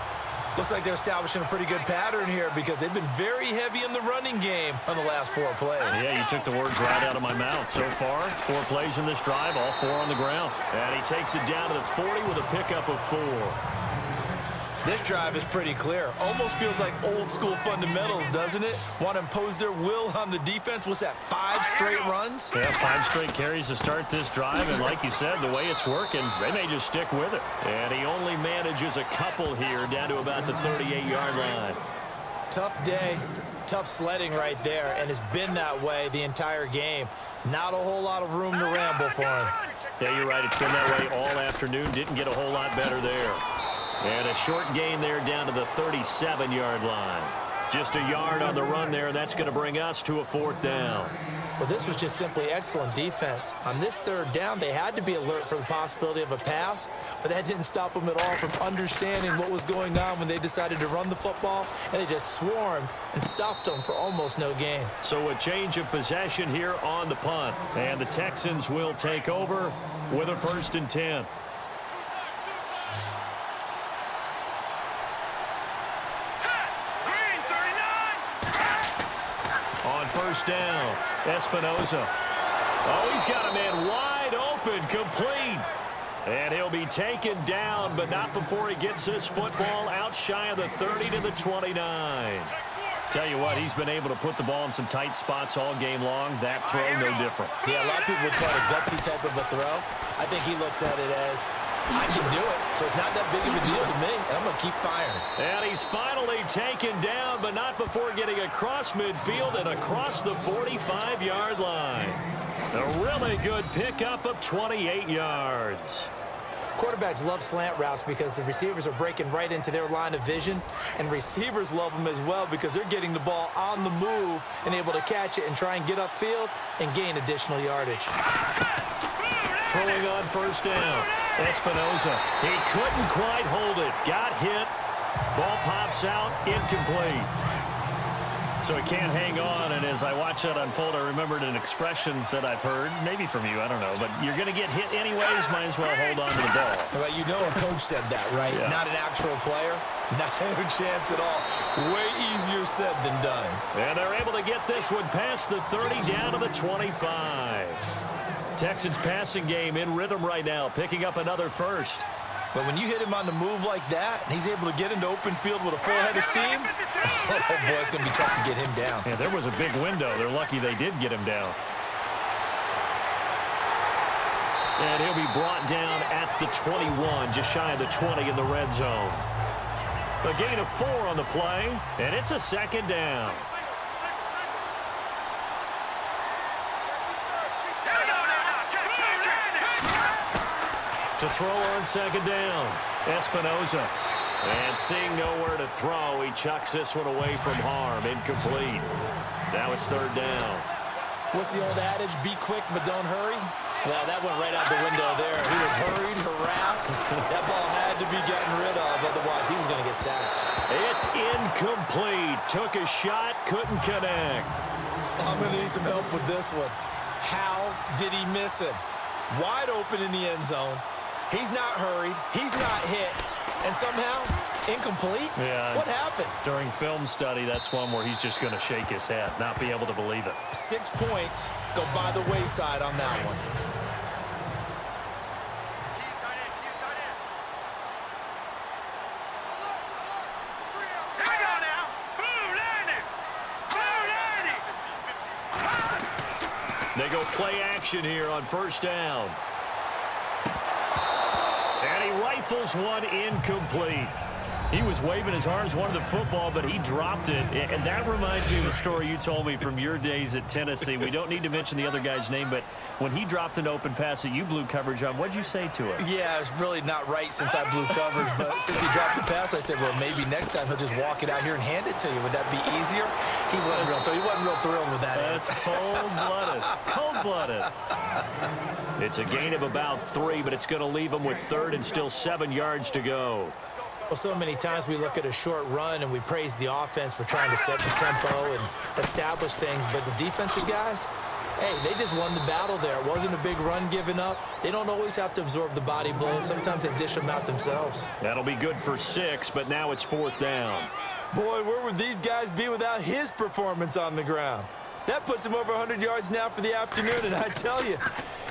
Looks like they're establishing a pretty good pattern here because they've been very heavy in the running game on the last 4 plays. Yeah, you took the words right out of my mouth. So far, 4 plays in this drive, all 4 on the ground. And he takes it down to the 40 with a pickup of 4. This drive is pretty clear. Almost feels like old school fundamentals, doesn't it? Want to impose their will on the defense. What's that, 5 straight runs? Yeah, 5 straight carries to start this drive. And like you said, the way it's working, they may just stick with it. And he only manages a couple here down to about the 38-yard line. Tough day, tough sledding right there, and it's been that way the entire game. Not a whole lot of room to ramble for him. Yeah, you're right. It's been that way all afternoon. Didn't get a whole lot better there. And a short gain there down to the 37-yard line. Just a yard on the run there, and that's going to bring us to a 4th down. Well, this was just simply excellent defense. On this 3rd down, they had to be alert for the possibility of a pass, but that didn't stop them at all from understanding what was going on when they decided to run the football, and they just swarmed and stuffed them for almost no gain. So a change of possession here on the punt, and the Texans will take over with a 1st and 10. On 1st down, Espinoza. Oh, he's got a man wide open, complete. And he'll be taken down, but not before he gets this football out shy of the 30 to the 29. Tell you what, he's been able to put the ball in some tight spots all game long. That throw, no different. Yeah, a lot of people would call it a gutsy type of a throw. I think he looks at it as, I can do it, so it's not that big of a deal to me, and I'm going to keep firing. And he's finally taken down, but not before getting across midfield and across the 45-yard line. A really good pickup of 28 yards. Quarterbacks love slant routes because the receivers are breaking right into their line of vision, and receivers love them as well because they're getting the ball on the move and able to catch it and try and get upfield and gain additional yardage. Throwing on 1st down, Espinoza. He couldn't quite hold it. Got hit. Ball pops out, incomplete. So he can't hang on, and as I watch that unfold, I remembered an expression that I've heard, maybe from you, I don't know, but you're going to get hit anyways, might as well hold on to the ball. Well, you know a coach said that, right? Yeah. Not an actual player. Not a chance at all. Way easier said than done. And they're able to get this one past the 30 down to the 25. Texans passing game in rhythm right now, picking up another 1st. But when you hit him on the move like that, and he's able to get into open field with a full head of steam, oh boy, it's going to be tough to get him down. Yeah, there was a big window. They're lucky they did get him down. And he'll be brought down at the 21, just shy of the 20 in the red zone. A gain of 4 on the play, and it's a 2nd down. To throw on 2nd down, Espinoza. And seeing nowhere to throw, he chucks this one away from harm. Incomplete. Now it's 3rd down. What's the old adage? Be quick, but don't hurry? Well, that went right out the window there. He was hurried, harassed. That ball had to be getting rid of, otherwise he was going to get sacked. It's incomplete. Took a shot, couldn't connect. I'm going to need some help with this one. How did he miss him? Wide open in the end zone. He's not hurried. He's not hit. And somehow, incomplete? Yeah. What happened? During film study, that's one where he's just going to shake his head, not be able to believe it. 6 points go by the wayside on that one. They go play action here on 1st down. And he rifles one incomplete. He was waving his arms, wanted the football, but he dropped it. And that reminds me of the story you told me from your days at Tennessee. We don't need to mention the other guy's name, but when he dropped an open pass that you blew coverage on, what'd you say to him? Yeah, it's really not right since I blew coverage, but since he dropped the pass, I said, well, maybe next time he'll just walk it out here and hand it to you. Would that be easier? He wasn't real thrilled with that. That's cold-blooded. Cold-blooded. It's a gain of about 3, but it's going to leave him with 3rd and still 7 yards to go. Well, so many times we look at a short run and we praise the offense for trying to set the tempo and establish things, but the defensive guys, hey, they just won the battle there. It wasn't a big run given up. They don't always have to absorb the body blows. Sometimes they dish them out themselves. That'll be good for 6, but now it's 4th down. Boy, where would these guys be without his performance on the ground? That puts him over 100 yards now for the afternoon, and I tell you,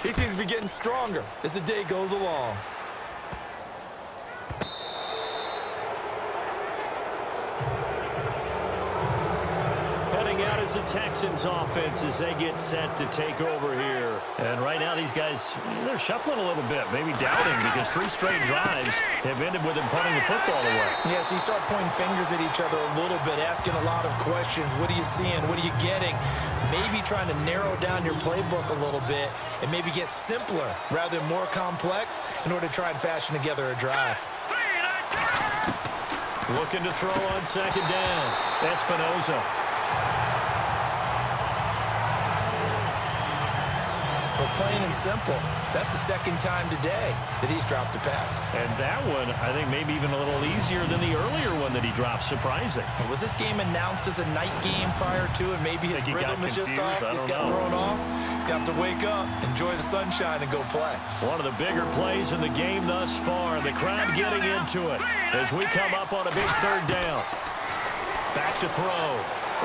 he seems to be getting stronger as the day goes along. As the Texans offense as they get set to take over here. And right now these guys, they're shuffling a little bit, maybe doubting, because 3 straight drives have ended with them punting the football away. Yeah, so you start pointing fingers at each other a little bit, asking a lot of questions. What are you seeing? What are you getting? Maybe trying to narrow down your playbook a little bit and maybe get simpler rather than more complex in order to try and fashion together a drive. Looking to throw on 2nd down. Espinoza. But plain and simple, that's the 2nd time today that he's dropped a pass. And that one, I think, maybe even a little easier than the earlier one that he dropped. Surprising. Was this game announced as a night game prior to it? Maybe his rhythm is just off. He's got thrown off. He's got to wake up, enjoy the sunshine, and go play. One of the bigger plays in the game thus far. The crowd getting into it as we come up on a big 3rd down. Back to throw.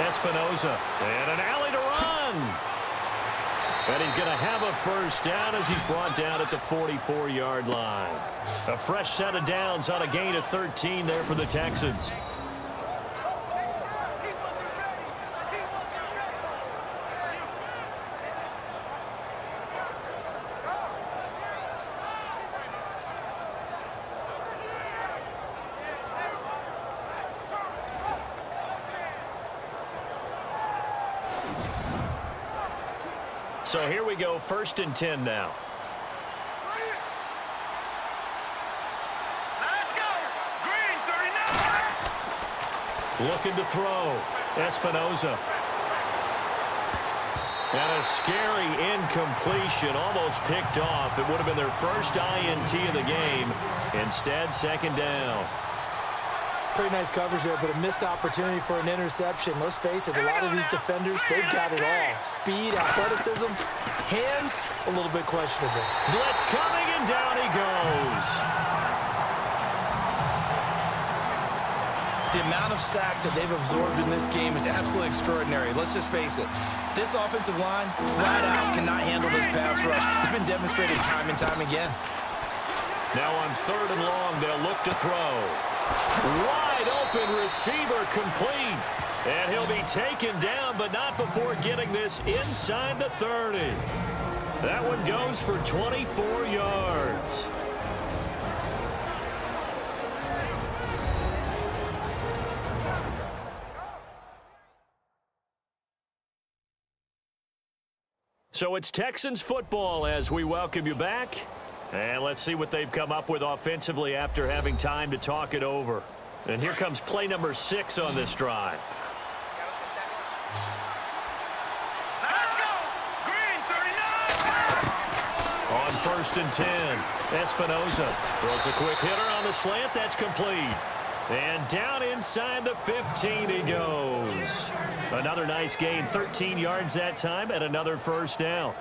Espinoza. And an alley to run. And he's going to have a 1st down as he's brought down at the 44-yard line. A fresh set of downs on a gain of 13 there for the Texans. So here we go, 1st and 10 now. Let's go. Green 39. Looking to throw. Espinoza. And a scary incompletion, almost picked off. It would have been their first INT of the game. Instead, 2nd down. Pretty nice coverage there, but a missed opportunity for an interception. Let's face it, a lot of these defenders, they've got it all. Speed, athleticism, hands, a little bit questionable. Blitz coming, and down he goes. The amount of sacks that they've absorbed in this game is absolutely extraordinary. Let's just face it. This offensive line, flat out, cannot handle this pass rush. It's been demonstrated time and time again. Now on 3rd and long, they'll look to throw. Wide open receiver complete. And he'll be taken down, but not before getting this inside the 30. That one goes for 24 yards. So it's Texans football as we welcome you back. And let's see what they've come up with offensively after having time to talk it over. And here comes play number 6 on this drive. Let's go. Green 39. On 1st and 10, Espinoza throws a quick hitter on the slant. That's complete. And down inside the 15 he goes. Another nice gain, 13 yards that time, and another 1st down.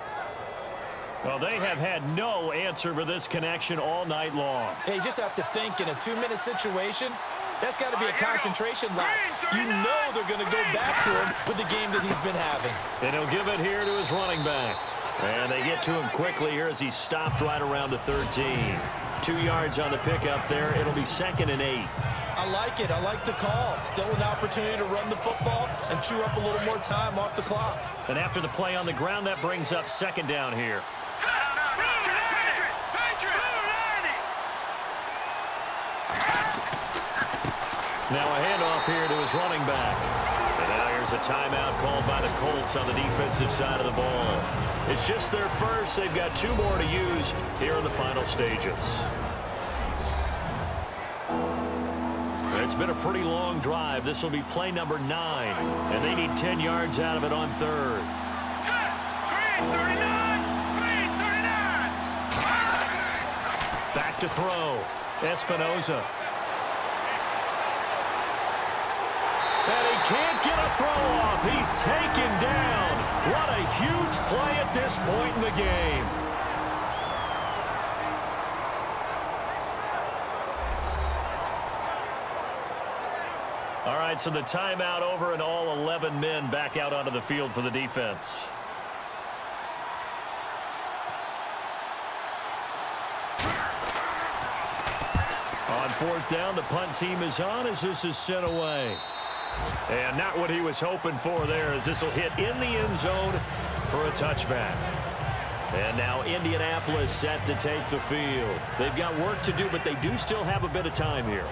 Well, they have had no answer for this connection all night long. Hey, you just have to think in a 2-minute situation, that's got to be a concentration lapse. You know they're going to go back to him with the game that he's been having. And he'll give it here to his running back. And they get to him quickly here as he stopped right around the 13. 2 yards on the pickup there. It'll be 2nd and 8. I like it. I like the call. Still an opportunity to run the football and chew up a little more time off the clock. And after the play on the ground, that brings up 2nd down here. Now a handoff here to his running back. And now here's a timeout called by the Colts on the defensive side of the ball. It's just their first. They've got 2 more to use here in the final stages. It's been a pretty long drive. This will be play number 9. And they need 10 yards out of it on 3rd. Back to throw. Espinoza. And he can't get a throw off. He's taken down. What a huge play at this point in the game. All right, so the timeout over and all 11 men back out onto the field for the defense. On 4th down, the punt team is on as this is sent away. And not what he was hoping for there, as this will hit in the end zone for a touchback. And now Indianapolis set to take the field. They've got work to do, but they do still have a bit of time here.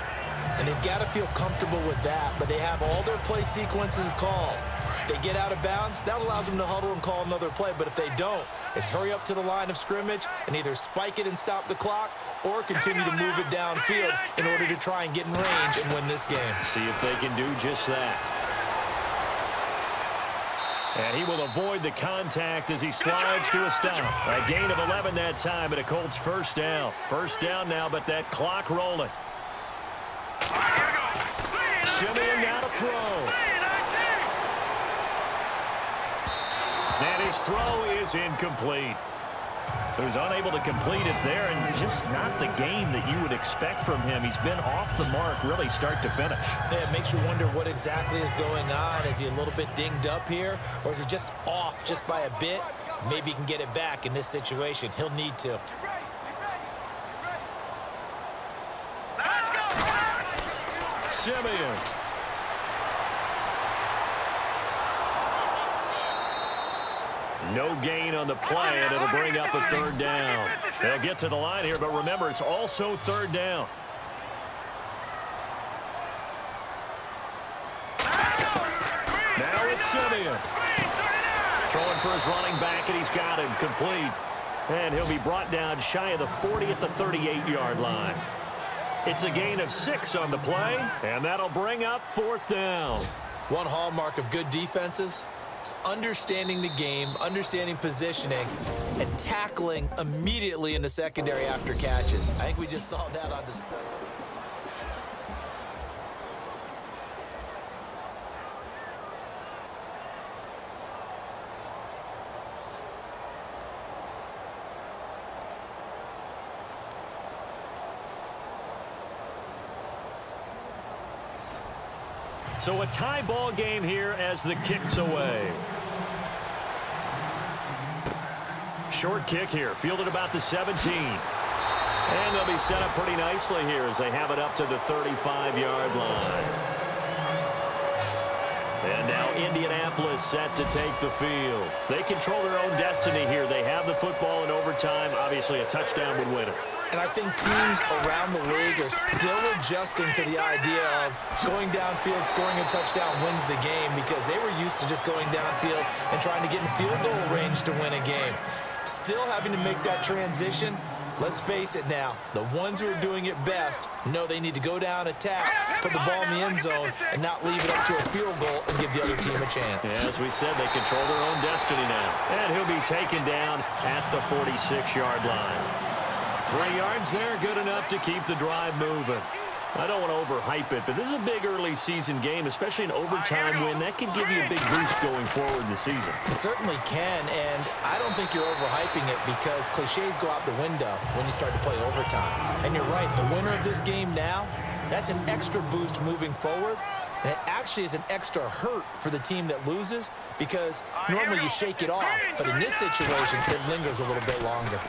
And they've got to feel comfortable with that, but they have all their play sequences called. If they get out of bounds, that allows them to huddle and call another play. But if they don't, it's hurry up to the line of scrimmage and either spike it and stop the clock or continue to move it downfield in order to try and get in range and win this game. See if they can do just that. And he will avoid the contact as he slides to a stop. A gain of 11 that time, and a Colts first down. First down now, but that clock rolling. Simeon now to throw. And his throw is incomplete. So he's unable to complete it there, and just not the game that you would expect from him. He's been off the mark really start to finish. Yeah, it makes you wonder what exactly is going on. Is he a little bit dinged up here, or is it just off just by a bit? Maybe he can get it back in this situation. He'll need to. Simeon. No gain on the play, and it'll bring up a 3rd down. They'll get to the line here, but remember, it's also 3rd down. Now it's Simeon. Throwing for his running back, and he's got him complete. And he'll be brought down shy of the 40 at the 38-yard line. It's a gain of 6 on the play, and that'll bring up 4th down. One hallmark of good defenses is understanding the game, understanding positioning, and tackling immediately in the secondary after catches. I think we just saw that on display. So a tie ball game here as the kick's away. Short kick here, fielded about the 17. And they'll be set up pretty nicely here as they have it up to the 35-yard line. And now Indianapolis set to take the field. They control their own destiny here. They have the football in overtime. Obviously, a touchdown would win it. And I think teams around the league are still adjusting to the idea of going downfield, scoring a touchdown wins the game, because they were used to just going downfield and trying to get in field goal range to win a game. Still having to make that transition. Let's face it now, the ones who are doing it best know they need to go down, attack, put the ball in the end zone, and not leave it up to a field goal and give the other team a chance. Yeah, as we said, they control their own destiny now. And he'll be taken down at the 46-yard line. 3 yards there, good enough to keep the drive moving. I don't want to overhype it, but this is a big early season game, especially an overtime win. That can give you a big boost going forward in the season. It certainly can, and I don't think you're overhyping it, because cliches go out the window when you start to play overtime. And you're right, the winner of this game now, that's an extra boost moving forward. And it actually is an extra hurt for the team that loses, because normally you shake it off, but in this situation, it lingers a little bit longer.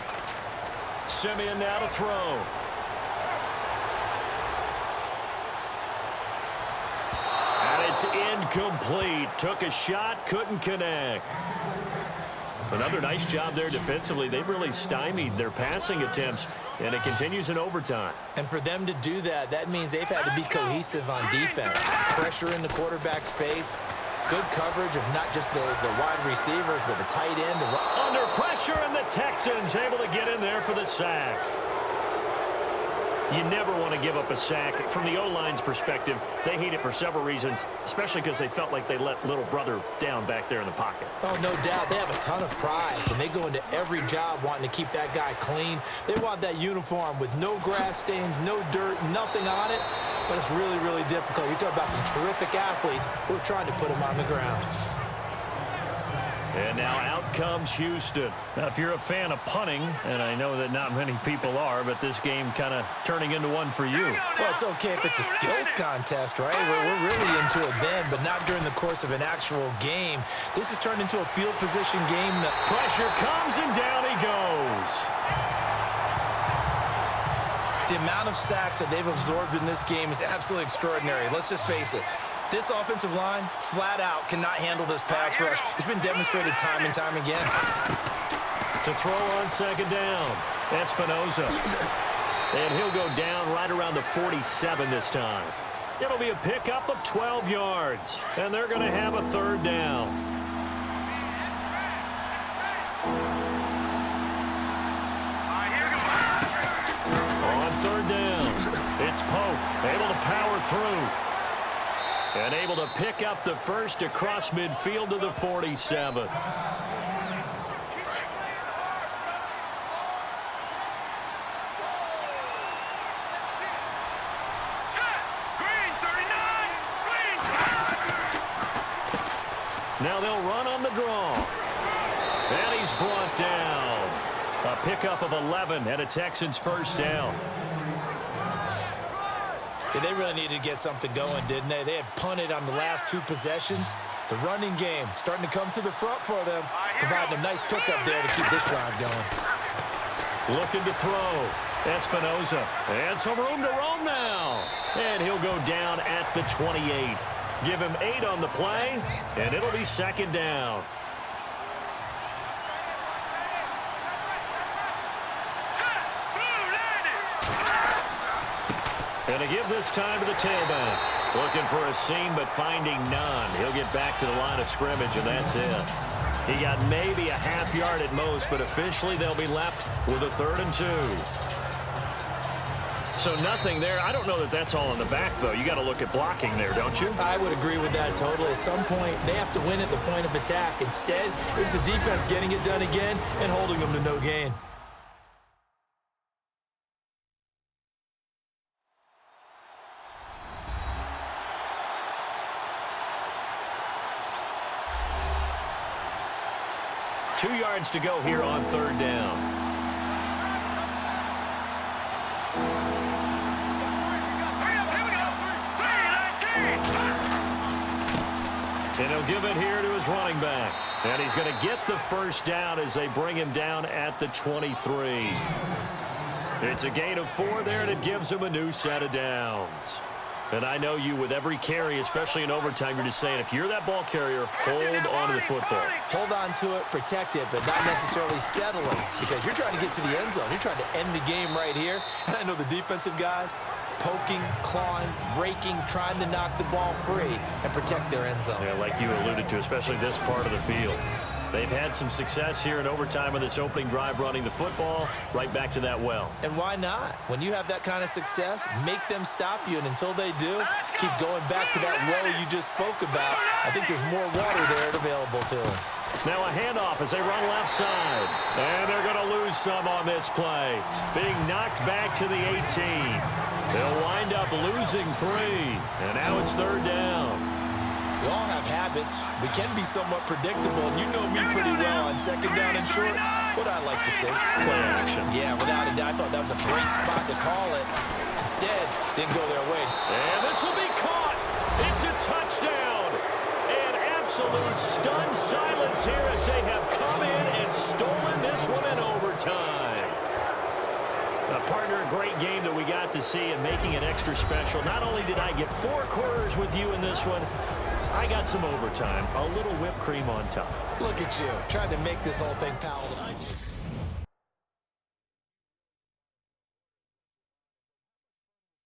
Simeon now to throw. And it's incomplete. Took a shot, couldn't connect. Another nice job there defensively. They've really stymied their passing attempts, and it continues in overtime. And for them to do that, that means they've had to be cohesive on defense. Pressure in the quarterback's face. Good coverage of not just the wide receivers, but the tight end. Under pressure, and the Texans able to get in there for the sack. You never want to give up a sack. From the O-line's perspective, they hate it for several reasons, especially because they felt like they let little brother down back there in the pocket. Oh, no doubt. They have a ton of pride, and they go into every job wanting to keep that guy clean. They want that uniform with no grass stains, no dirt, nothing on it, but it's really, really difficult. You're talking about some terrific athletes who are trying to put him on the ground. And now out comes Houston. Now, if you're a fan of punting, and I know that not many people are, but this game kind of turning into one for you. Well, it's okay if it's a skills contest, right? We're really into it then, but not during the course of an actual game. This has turned into a field position game. Pressure comes, and down he goes. The amount of sacks that they've absorbed in this game is absolutely extraordinary. Let's just face it. This offensive line, flat out, cannot handle this pass rush. It's been demonstrated time and time again. To throw on second down, Espinoza. And he'll go down right around the 47 this time. It'll be a pickup of 12 yards, and they're going to have a third down. On third down, it's Pope, able to power through. And able to pick up the first across midfield to the 47. Now they'll run on the draw. And he's brought down. A pickup of 11 and a Texans first down. Yeah, they really needed to get something going, didn't they? They had punted on the last two possessions. The running game starting to come to the front for them, providing a nice pickup there to keep this drive going. Looking to throw. Espinoza. And some room to roam now. And he'll go down at the 28. Give him 8 on the play, and it'll be second down. And to give this time to the tailback. Looking for a seam, but finding none. He'll get back to the line of scrimmage, and that's it. He got maybe a half yard at most, but officially they'll be left with a 3rd and 2. So nothing there. I don't know that that's all in the back, though. You got to look at blocking there, don't you? I would agree with that totally. At some point, they have to win at the point of attack. Instead, it's the defense getting it done again and holding them to no gain. Two yards to go here on third down. And he'll give it here to his running back. And he's going to get the first down as they bring him down at the 23. It's a gain of 4 there, and it gives him a new set of downs. And I know you, with every carry, especially in overtime, you're just saying, if you're that ball carrier, hold on to the football. Hold on to it, protect it, but not necessarily settling, because you're trying to get to the end zone. You're trying to end the game right here. And I know the defensive guys, poking, clawing, raking, trying to knock the ball free and protect their end zone. Yeah, like you alluded to, especially this part of the field. They've had some success here in overtime on this opening drive running the football right back to that well. And why not? When you have that kind of success, make them stop you, and until they do, keep going back to that well you just spoke about. I think there's more water there available to them. Now a handoff as they run left side. And they're going to lose some on this play. Being knocked back to the 18. They'll wind up losing 3. And now it's third down. We all have habits. We can be somewhat predictable, and you know me pretty well on second down and short. What I like to say. Play action. Yeah, without a doubt. I thought that was a great spot to call it. Instead, didn't go their way. And this will be caught. It's a touchdown. And absolute stunned silence here as they have come in and stolen this one in overtime. Partner, a great game that we got to see and making it extra special. Not only did I get 4 quarters with you in this one, I got some overtime, a little whipped cream on top. Look at you, trying to make this whole thing palatable.